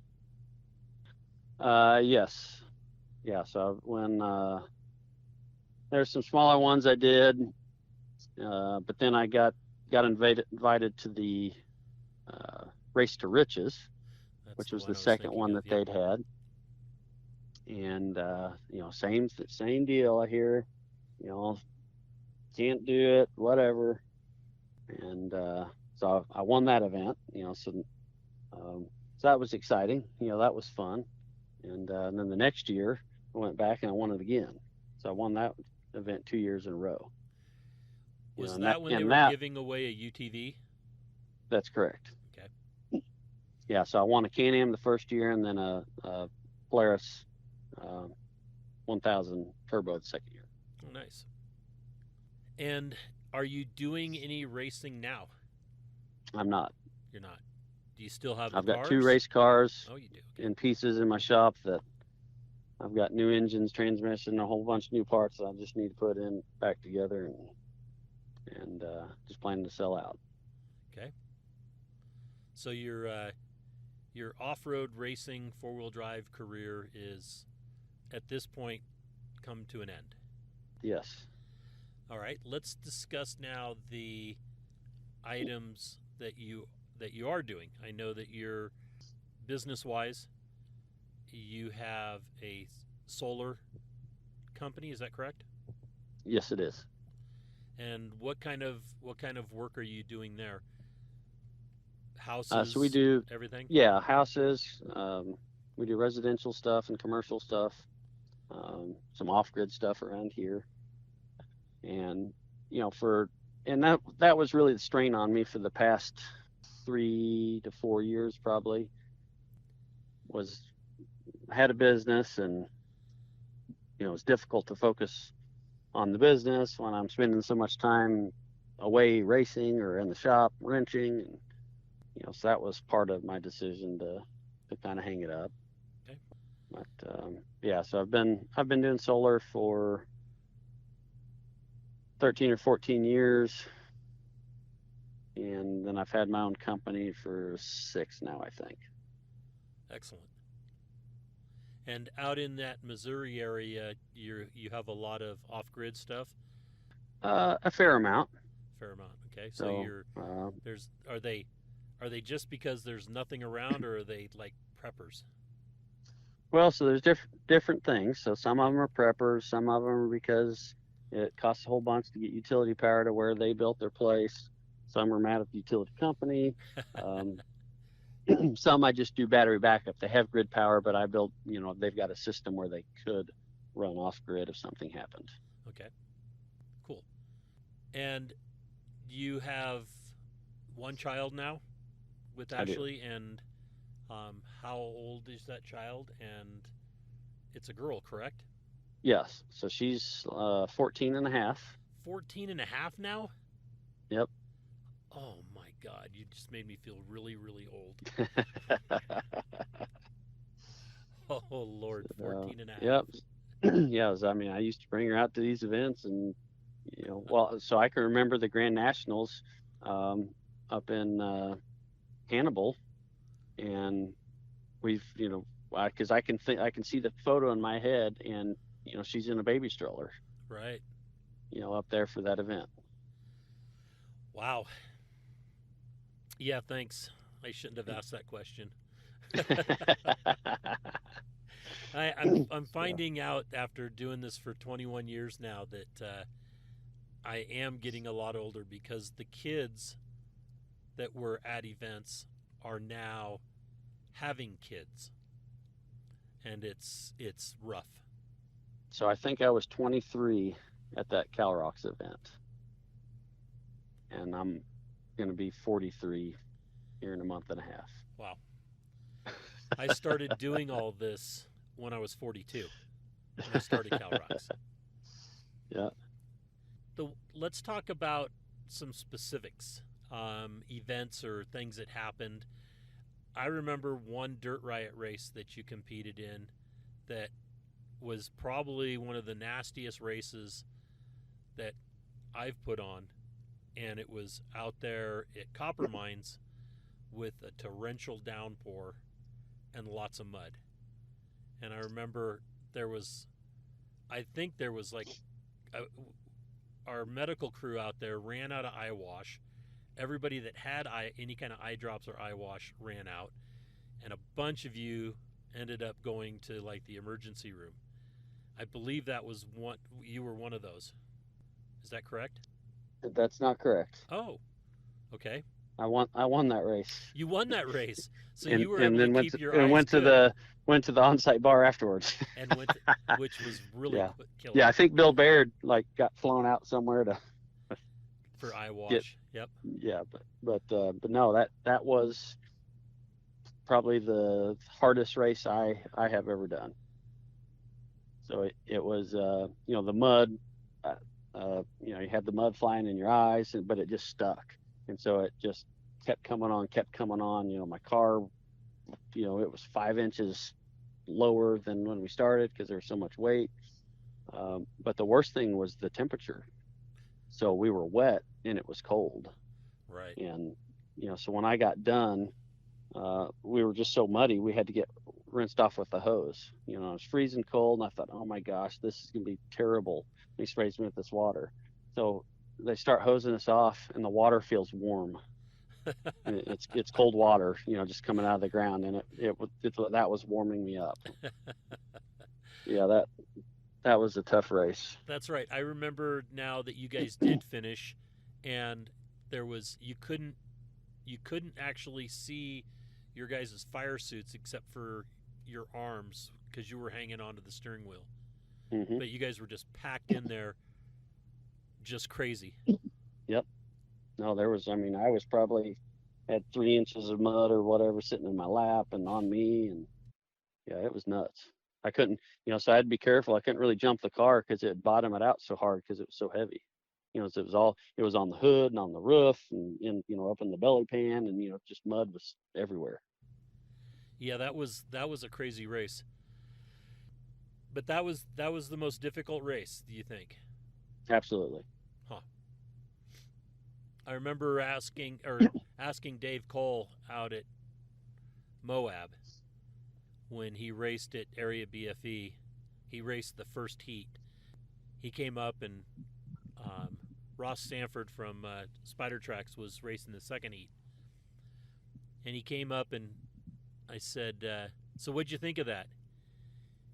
Yes. Yeah, so when there's some smaller ones I did, but then I got invited to the Race to Riches, which was the second one that they'd had. And same deal. I hear, can't do it, whatever. And so I won that event. So that was exciting. That was fun. And then the next year I went back and I won it again. So I won that event 2 years in a row. Was that when they were giving away a UTV? That's correct. Okay. Yeah, so I won a Can-Am the first year, and then a Polaris 1000 Turbo the second year. Oh, nice. And are you doing any racing now? I'm not. You're not. Do you still have I've the got cars? 2 race cars. Oh, you do. Okay. In pieces in my shop that I've got new engines, transmission, a whole bunch of new parts that I just need to put in back together, and just planning to sell out. Okay. So your off-road racing 4-wheel drive career is at this point come to an end. Yes. All right. Let's discuss now the items that you are doing. I know that you're business-wise, you have a solar company. Is that correct? Yes, it is. And what kind of work are you doing there? Houses. So we do everything. Yeah, houses. We do residential stuff and commercial stuff. Some off-grid stuff around here, and that was really the strain on me for the past 3 to 4 years, probably. Was I had a business, and it's difficult to focus on the business when I'm spending so much time away racing or in the shop wrenching, and so that was part of my decision to kind of hang it up. Okay. But yeah, so I've been doing solar for 13 or 14 years, and then I've had my own company for 6 now, I think. Excellent. And out in that Missouri area, you have a lot of off-grid stuff. A fair amount. Fair amount. Okay. So you're are they just because there's nothing around, or are they like preppers? Well, so there's different things. So some of them are preppers, some of them are because it costs a whole bunch to get utility power to where they built their place. Some are mad at the utility company. Some I just do battery backup. They have grid power, but I built, they've got a system where they could run off grid if something happened. Okay, cool. And you have one child now with Ashley, and how old is that child? And it's a girl, correct? Yes. So she's 14 and a half. 14 and a half now? Yep. Oh my God, you just made me feel really, really old. Oh Lord, 14 and a half. Yep. Yeah, I used to bring her out to these events, and so I can remember the Grand Nationals up in Hannibal, and we've because I can see the photo in my head, and she's in a baby stroller, Right. up there for that event. Wow. Yeah, thanks. I shouldn't have asked that question. I'm finding out after doing this for 21 years now that I am getting a lot older, because the kids that were at events are now having kids, and it's rough. So I think I was 23 at that CalRocks event, and I'm going to be 43 here in a month and a half. Wow. I started doing all this when I was 42, when I started CalRocks. Yeah. Let's talk about some specifics, events or things that happened. I remember one Dirt Riot race that you competed in that was probably one of the nastiest races that I've put on, and it was out there at Copper Mines with a torrential downpour and lots of mud. And I remember I think there was like our medical crew out there ran out of eye wash. Everybody that had any kind of eye drops or eye wash ran out, and a bunch of you ended up going to like the emergency room. I believe you were one of those. Is that correct? That's not correct. Oh, okay. I won that race. You won that race, so and, you were and able then to keep your eyes and went good. to the on-site bar afterwards. And which was really killer. Yeah, I think Bill Baird got flown out somewhere for eye wash. Yep. Yeah, but no, that was probably the hardest race I have ever done. So it was the mud, you had the mud flying in your eyes, but it just stuck, and so it just kept coming on. My car, it was 5 inches lower than when we started because there was so much weight. But the worst thing was the temperature. So we were wet and it was cold. Right. And so when I got done, we were just so muddy, we had to get rinsed off with the hose. It was freezing cold, and I thought, oh my gosh, this is gonna be terrible. He sprays me with this water. So they start hosing us off, and the water feels warm. And it's cold water, just coming out of the ground, and that was warming me up. Yeah, that was a tough race. That's right. I remember now that you guys did finish, and you couldn't actually see your guys' fire suits except for your arms because you were hanging onto the steering wheel. Mm-hmm. But you guys were just packed in there, just crazy. Yep. No, I was probably had 3 inches of mud or whatever sitting in my lap and on me, and yeah, it was nuts. I couldn't, so I had to be careful. I couldn't really jump the car because it bottomed it out so hard because it was so heavy. So it was on the hood and on the roof and up in the belly pan, and just mud was everywhere. Yeah, that was a crazy race. But that was the most difficult race, do you think? Absolutely. Huh. I remember asking Dave Cole out at Moab when he raced at Area BFE. He raced the first heat. He came up, and Ross Sanford from Spider Tracks was racing the second heat. And he came up, and I said, so what'd you think of that?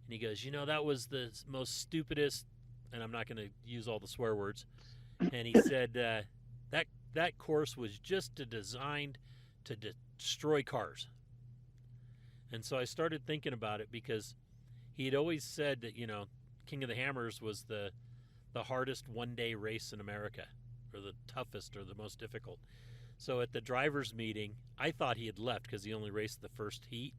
And he goes, that was the most stupidest, and I'm not going to use all the swear words. And he said, that course was just designed to destroy cars. And so I started thinking about it because he had always said that, King of the Hammers was the hardest one-day race in America, or the toughest or the most difficult. So at the drivers' meeting, I thought he had left because he only raced the first heat.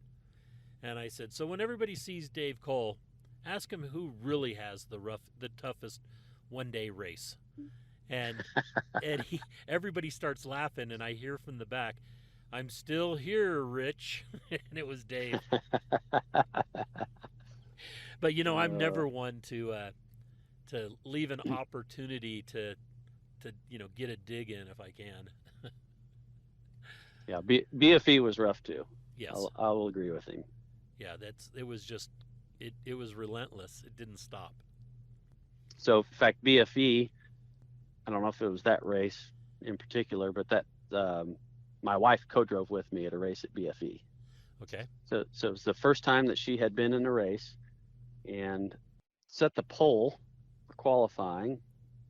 And I said, so when everybody sees Dave Cole, ask him who really has the toughest one-day race. And everybody starts laughing, and I hear from the back, I'm still here, Rich. And it was Dave. But, I'm never one to leave an opportunity to get a dig in if I can. Yeah, BFE was rough too. Yes. I will agree with him. Yeah, it was just it was relentless. It didn't stop. So in fact, BFE, I don't know if it was that race in particular, but that my wife co-drove with me at a race at BFE. Okay. So it was the first time that she had been in a race, and set the pole for qualifying.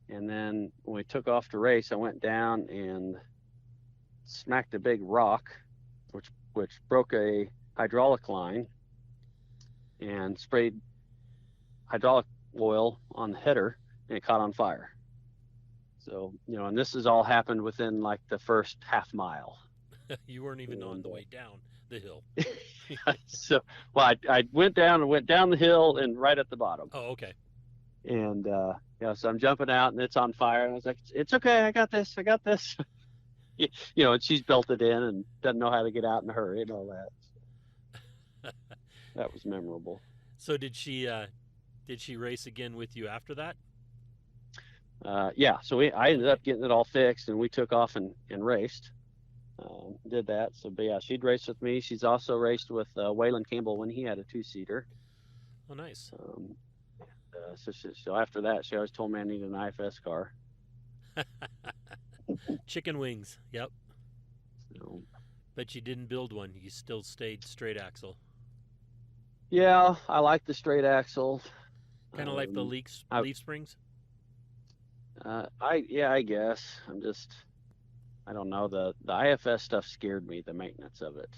And then when we took off to race, I went down and smacked a big rock, which broke a hydraulic line, and sprayed hydraulic oil on the header, and it caught on fire. So, and this has all happened within like the first half mile. You weren't even on the way down the hill. So, well, I went down the hill and right at the bottom. Oh, okay. And so I'm jumping out and it's on fire. And I was like, it's okay, I got this. And she's belted in and doesn't know how to get out in a hurry and all that. That was memorable. So did she race again with you after that? Yeah. So I ended up getting it all fixed, and we took off and raced. Did that. So, but yeah, she'd raced with me. She's also raced with Waylon Campbell when he had a 2-seater. Oh, nice. So after that, she always told me I needed an IFS car. Chicken wings. Yep. So, but you didn't build one. You still stayed straight axle. Yeah, I like the straight axle. Kind of like the leaf springs. I guess I don't know, the IFS stuff scared me, the maintenance of it.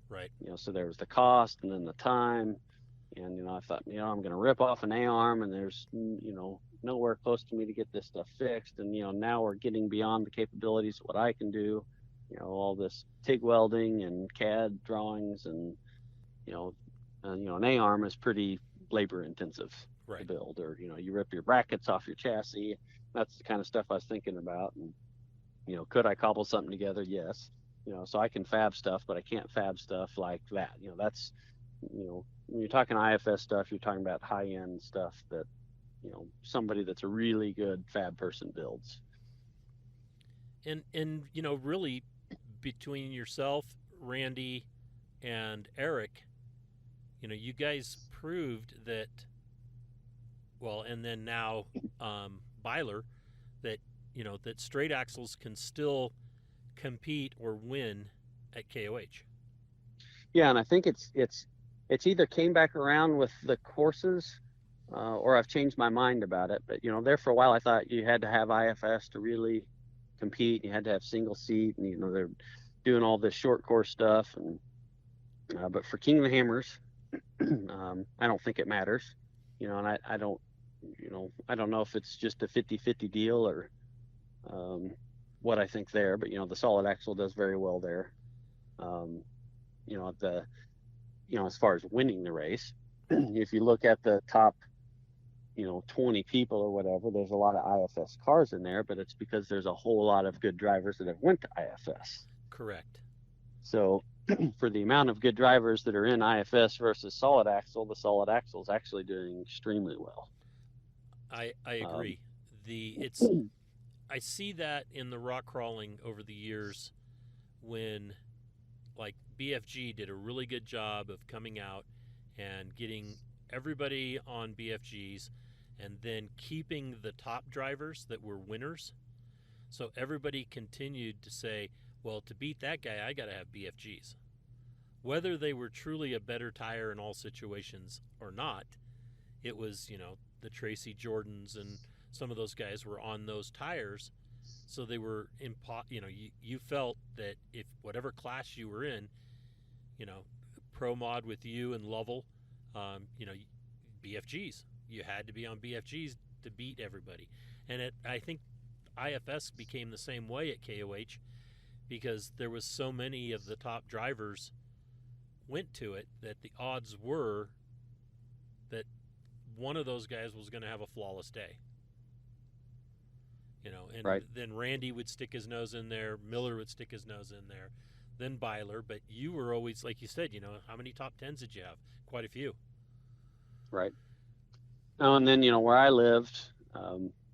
Right. So there was the cost and then the time, and I thought, I'm going to rip off an A-arm, and there's nowhere close to me to get this stuff fixed, and now we're getting beyond the capabilities of what I can do. All this TIG welding and CAD drawings, and an A-arm is pretty labor intensive to build, or you rip your brackets off your chassis. That's the kind of stuff I was thinking about. And could I cobble something together? Yes. So I can fab stuff, but I can't fab stuff like that. That's when you're talking IFS stuff, you're talking about high-end stuff that somebody that's a really good fab person builds. And really, between yourself, Randy, and Eric, you guys proved that, well, and then now Byler, that that straight axles can still compete or win at KOH. Yeah, and I think it's either came back around with the courses, or I've changed my mind about it. But there for a while, I thought you had to have IFS to really compete. You had to have single seat, and they're doing all this short course stuff. And but for King of the Hammers, I don't think it matters. And I don't know if it's just a 50-50 deal or what I think there. But the solid axle does very well there. As far as winning the race, if you look at the top 20 people or whatever, there's a lot of IFS cars in there, but it's because there's a whole lot of good drivers that have went to IFS. Correct. So for the amount of good drivers that are in IFS versus solid axle, the solid axle is actually doing extremely well. I agree. I see that in the rock crawling over the years, when like BFG did a really good job of coming out and getting everybody on BFGs, and then keeping the top drivers that were winners. So everybody continued to say, well, to beat that guy, I got to have BFGs. Whether they were truly a better tire in all situations or not, it was, the Tracy Jordans and some of those guys were on those tires. So they were, you felt that if whatever class you were in, Pro Mod with you and Lovell, BFGs. You had to be on BFGs to beat everybody. And I think IFS became the same way at KOH, because there was so many of the top drivers went to it that the odds were that one of those guys was going to have a flawless day. And right. Then Randy would stick his nose in there, Miller would stick his nose in there, then Byler, but you were always, like you said, how many top 10s did you have? Quite a few. Right. Oh, and then, where I lived,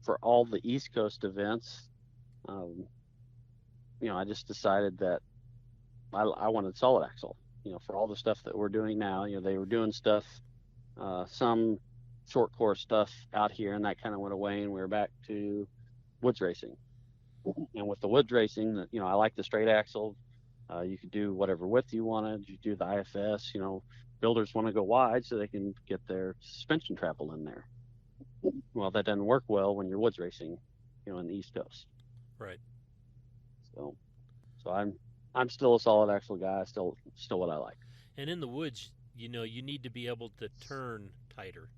for all the East Coast events, I just decided that I wanted solid axle. for all the stuff that we're doing now. They were doing stuff, some short course stuff out here, and that kind of went away, and we were back to woods racing. And with the woods racing, I like the straight axle. You could do whatever width you wanted. You do the IFS. Builders want to go wide so they can get their suspension travel in there. Well, that doesn't work well when you're woods racing, in the East Coast. Right. So I'm still a solid axle guy. Still what I like. And in the woods, you need to be able to turn tighter,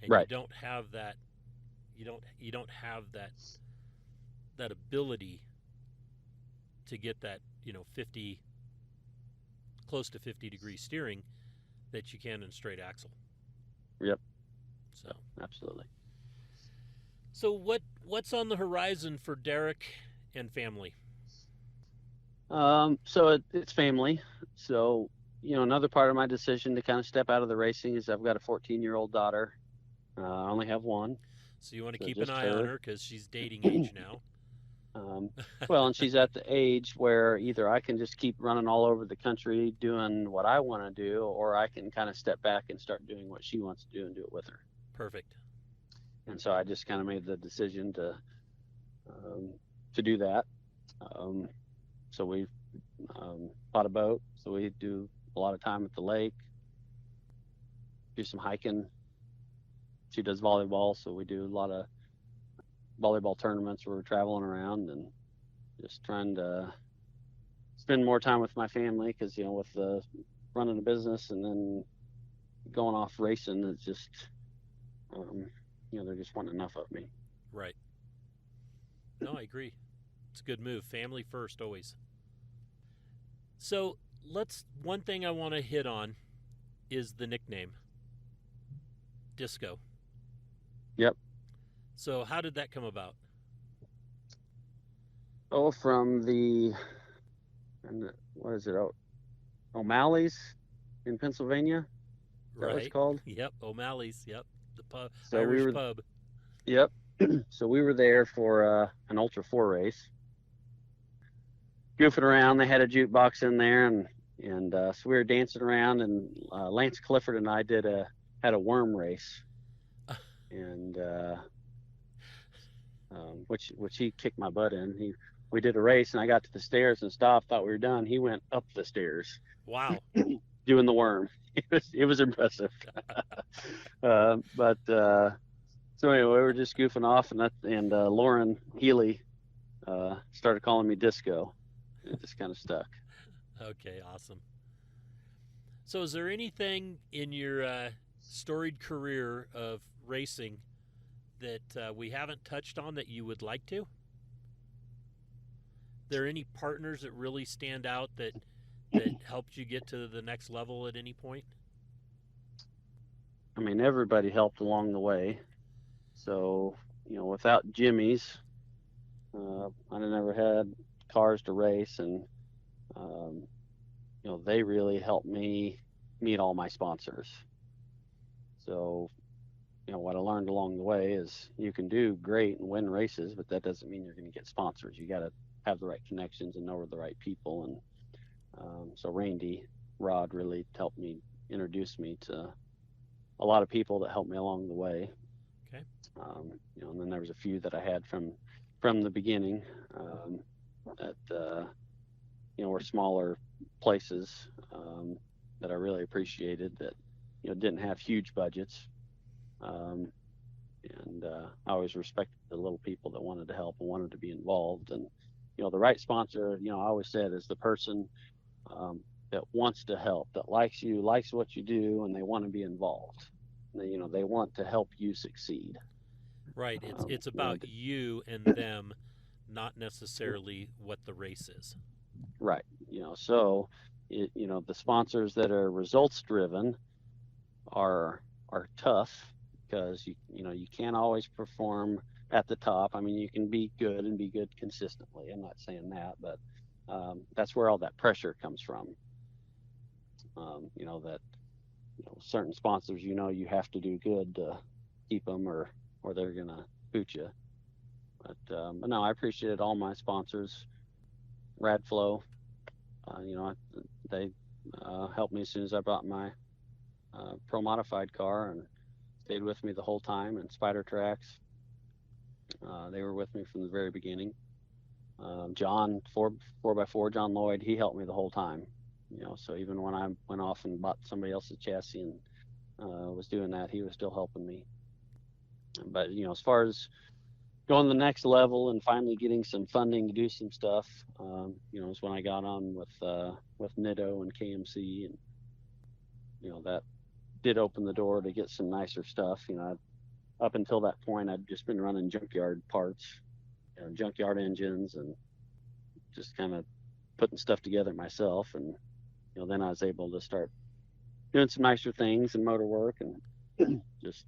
and right. You don't have that. You don't have that ability to get that 50, close to 50-degree steering that you can in straight axle. Yep. So absolutely. So what's on the horizon for Derek and family? So it's family. So another part of my decision to kind of step out of the racing is I've got a 14-year-old daughter. I only have one. So you want to keep an eye on her because she's dating age now. Well, and she's at the age where either I can just keep running all over the country doing what I want to do, or I can kind of step back and start doing what she wants to do and do it with her. Perfect. And so I just kind of made the decision to do that. So we bought a boat. So we do a lot of time at the lake, do some hiking. She does volleyball, so we do a lot of volleyball tournaments where we're traveling around and just trying to spend more time with my family because, with the running a business and then going off racing, it's just, there just wasn't enough of me. Right. No, I agree. It's a good move. Family first, always. So one thing I want to hit on is the nickname, Disco. Yep. So how did that come about? Oh, from what is it? O'Malley's in Pennsylvania. Is that what it's called? Yep, O'Malley's. Yep, the pub, so Irish pub. Yep. So we were there for an Ultra 4 race. Goofing around, they had a jukebox in there, and so we were dancing around, and Lance Clifford and I had a worm race, and which he kicked my butt in. We did a race, and I got to the stairs and stopped. Thought we were done. He went up the stairs. Wow. Doing the worm. It was impressive. So anyway, we were just goofing off, and Lauren Healy started calling me Disco. It just kind of stuck. Okay, awesome. So is there anything in your storied career of racing that we haven't touched on that you would like to? There any partners that really stand out that helped you get to the next level at any point? I mean, everybody helped along the way. So, without Jimmy's, I'd have never had cars to race, and they really helped me meet all my sponsors. So, what I learned along the way is you can do great and win races, but that doesn't mean you're going to get sponsors. You got to have the right connections and know the right people. And so Rod really helped me introduce me to a lot of people that helped me along the way. Okay. And then there was a few that I had from the beginning that were smaller places that I really appreciated that didn't have huge budgets. And I always respected the little people that wanted to help and wanted to be involved. And the right sponsor, I always said, is the person that wants to help, that likes you, likes what you do, and they want to be involved. They want to help you succeed. Right. It's about you and them, not necessarily what the race is. Right. So the sponsors that are results driven are tough because you can't always perform at the top. I mean, you can be good and be good consistently. I'm not saying that, but that's where all that pressure comes from. That certain sponsors, you have to do good to keep them, or they're gonna boot you. But no, I appreciated all my sponsors. Radflow, they helped me as soon as I bought my pro modified car, and stayed with me the whole time. And Spider Tracks, they were with me from the very beginning. John, 4x4, John Lloyd, he helped me the whole time. So even when I went off and bought somebody else's chassis and was doing that, he was still helping me. But as far as going the next level and finally getting some funding to do some stuff, is when I got on with Nitto and KMC, and that did open the door to get some nicer stuff. Up until that point, I'd just been running junkyard parts, junkyard engines, and just kind of putting stuff together myself. And then I was able to start doing some nicer things and motor work, and just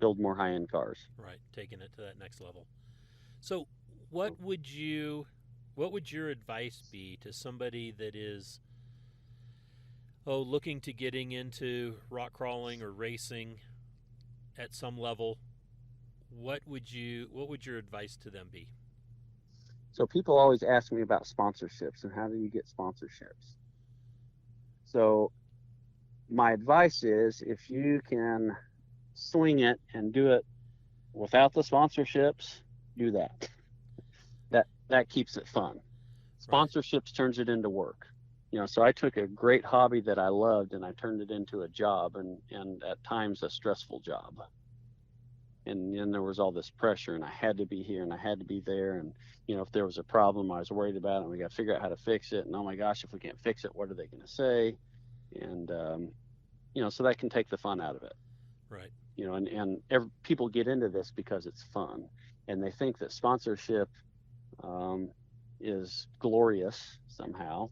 build more high-end cars. Right, taking it to that next level. So what would your advice be to somebody that is looking to getting into rock crawling or racing at some level? What would your advice to them be? So people always ask me about sponsorships and how do you get sponsorships. So my advice is, if you can swing it and do it without the sponsorships, do that. That keeps it fun. Sponsorships turns it into work. So I took a great hobby that I loved and I turned it into a job, and at times a stressful job. And then there was all this pressure, and I had to be here and I had to be there. And, if there was a problem, I was worried about it, and we got to figure out how to fix it. And oh my gosh, if we can't fix it, what are they going to say? And, so that can take the fun out of it. Right. People get into this because it's fun, and they think that sponsorship is glorious somehow.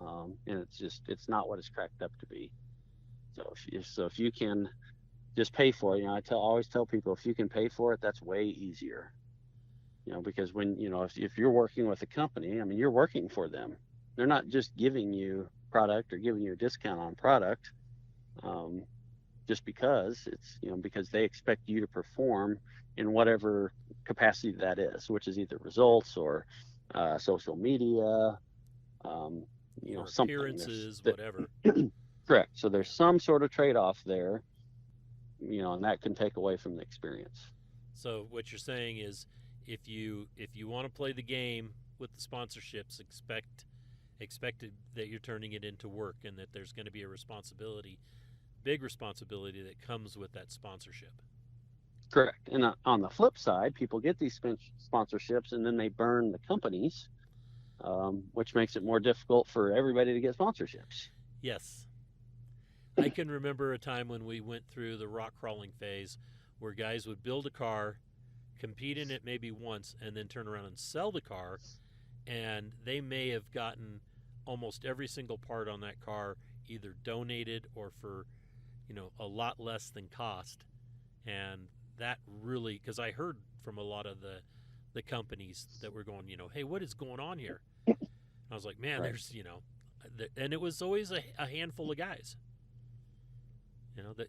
And it's not what it's cracked up to be. So if you can just pay for it, I always tell people, if you can pay for it, that's way easier. Because when, if you're working with a company, you're working for them. They're not just giving you product or giving you a discount on product, just because it's, because they expect you to perform in whatever capacity that is, which is either results or social media, or something. Appearances, whatever. Correct. So there's some sort of trade-off there, and that can take away from the experience. So what you're saying is, if you want to play the game with the sponsorships, expect that you're turning it into work, and that there's going to be a big responsibility that comes with that sponsorship. Correct. And on the flip side, people get these sponsorships and then they burn the companies, which makes it more difficult for everybody to get sponsorships. Yes. I can remember a time when we went through the rock crawling phase where guys would build a car, compete in it maybe once, and then turn around and sell the car, and they may have gotten almost every single part on that car either donated or for a lot less than cost. And that really, because I heard from a lot of the companies that were going, hey, what is going on here? And I was like, man, Right. there's and it was always a handful of guys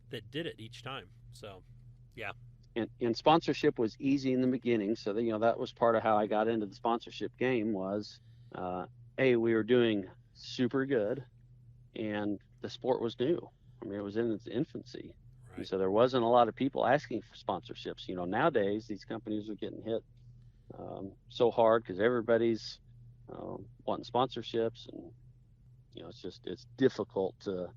that did it each time. So yeah. And sponsorship was easy in the beginning, so that was part of how I got into the sponsorship game. Was we were doing super good, and the sport was new. It was in its infancy. Right. And so there wasn't a lot of people asking for sponsorships. Nowadays these companies are getting hit so hard because everybody's wanting sponsorships, and it's difficult to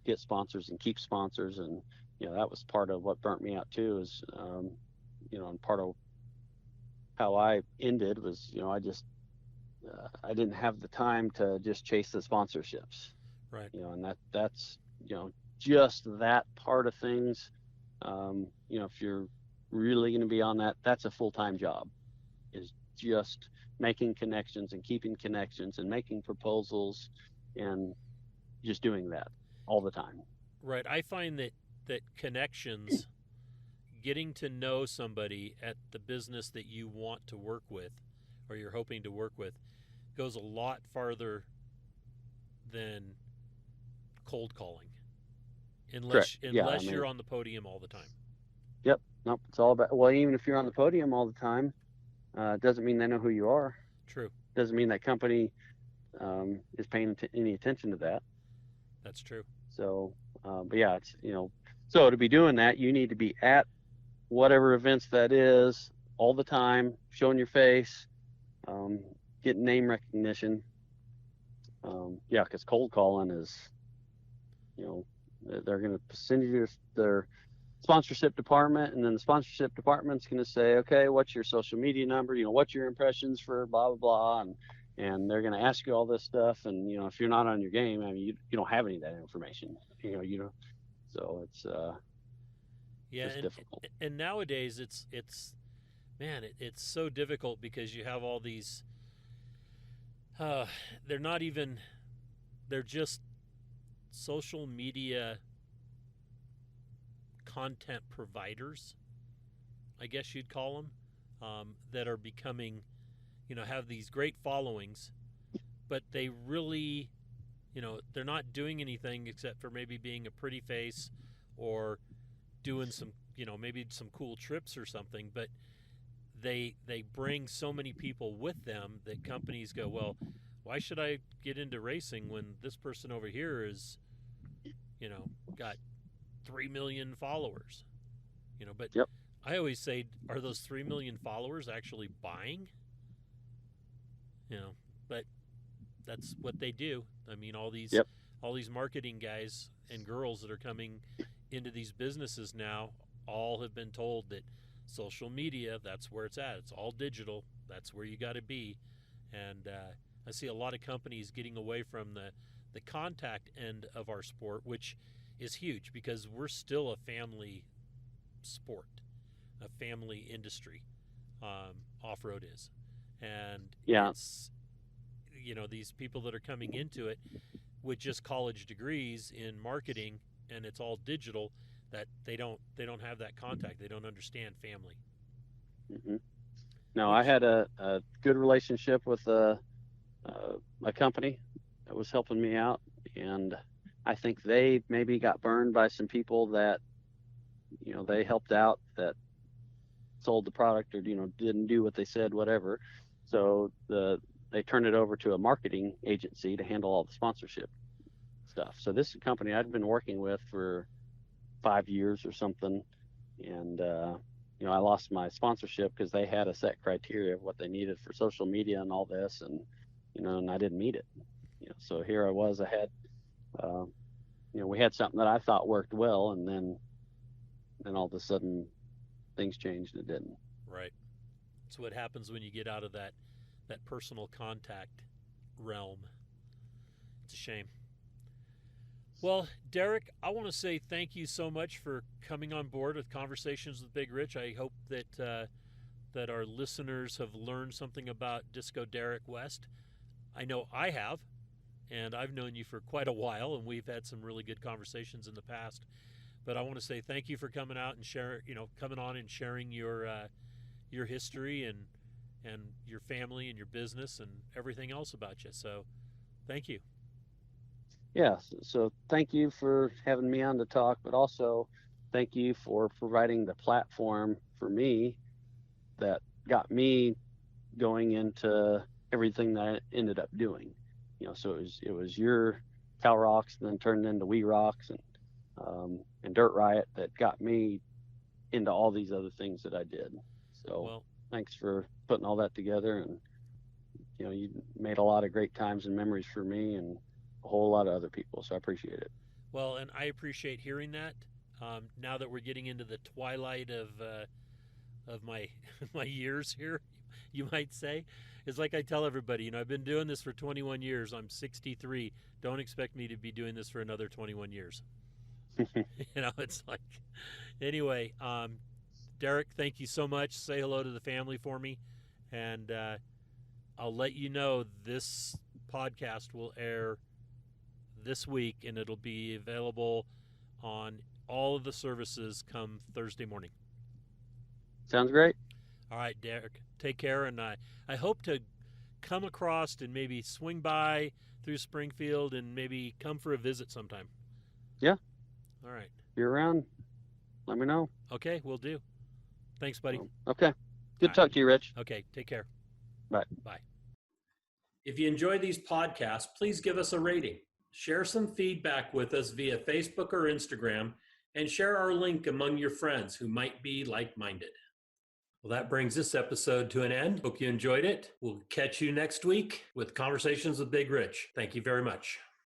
get sponsors and keep sponsors. And that was part of what burnt me out too, is and part of how I ended was I didn't have the time to just chase the sponsorships. Right. And that's just that part of things. If you're really going to be on that, that's a full-time job, is just making connections and keeping connections and making proposals and just doing that all the time. Right. I find that connections, getting to know somebody at the business that you want to work with or you're hoping to work with, goes a lot farther than cold calling. Unless you're on the podium all the time. Yep. Nope. It's all about, well, even if you're on the podium all the time, it doesn't mean they know who you are. True. Doesn't mean that company is paying any attention to that. That's true. So, but yeah, it's, so to be doing that, you need to be at whatever events that is all the time, showing your face, getting name recognition. Yeah, because cold calling is, they're going to send you their sponsorship department, and then the sponsorship department's going to say, okay, what's your social media number? What's your impressions for blah blah blah, and they're going to ask you all this stuff, and if you're not on your game, I mean, you don't have any of that information. So it's Yeah, just difficult. and nowadays it's man, it's so difficult because you have all these. They're not even. They're just social media content providers, I guess you'd call them, that are becoming, have these great followings, but they really, they're not doing anything except for maybe being a pretty face or doing some, maybe some cool trips or something, but they bring so many people with them that companies go, well, why should I get into racing when this person over here is, got 3 million followers, but Yep. I always say, are those 3 million followers actually buying? But that's what they do. I mean, all these marketing guys and girls that are coming into these businesses now all have been told that social media, that's where it's at. It's all digital. That's where you got to be. And I see a lot of companies getting away from the contact end of our sport, which is huge because we're still a family sport, a family industry. Off-road is. And it's, these people that are coming into it with just college degrees in marketing, and it's all digital, that they don't have that contact. They don't understand family. Mm-hmm. No, I had a good relationship with a company that was helping me out, and I think they maybe got burned by some people that they helped out that sold the product or didn't do what they said, whatever. So they turned it over to a marketing agency to handle all the sponsorship stuff. So this company I'd been working with for 5 years or something, and I lost my sponsorship because they had a set criteria of what they needed for social media and all this, and and I didn't meet it. So here I was, I had we had something that I thought worked well, and then all of a sudden things changed and it didn't. Right. That's what happens when you get out of that personal contact realm. It's a shame. Well, Derek, I want to say thank you so much for coming on board with Conversations with Big Rich. I hope that that our listeners have learned something about Disco Derek West. I know I have, and I've known you for quite a while, and we've had some really good conversations in the past. But I want to say thank you for coming out and coming on and sharing your history and your family and your business and everything else about you. So, thank you. Yeah, so thank you for having me on to talk, but also thank you for providing the platform for me that got me going into everything that I ended up doing. So it was your Cal Rocks, and then turned into We Rocks and Dirt Riot that got me into all these other things that I did. So thanks for putting all that together, and you made a lot of great times and memories for me and a whole lot of other people, so I appreciate it. Well, and I appreciate hearing that. Now that we're getting into the twilight of my my years here, you might say, it's like I tell everybody, I've been doing this for 21 years. I'm 63. Don't expect me to be doing this for another 21 years. It's like, anyway, Derek, thank you so much. Say hello to the family for me, and I'll let you know this podcast will air this week, and it'll be available on all of the services come Thursday morning. Sounds great. All right, Derek, take care, and I hope to come across and maybe swing by through Springfield and maybe come for a visit sometime. Yeah. All right. If you're around, let me know. Okay, we'll do. Thanks, buddy. Okay. Good talk to you, Rich. Okay, take care. Bye. Bye. If you enjoy these podcasts, please give us a rating. Share some feedback with us via Facebook or Instagram, and share our link among your friends who might be like-minded. Well, that brings this episode to an end. Hope you enjoyed it. We'll catch you next week with Conversations with Big Rich. Thank you very much.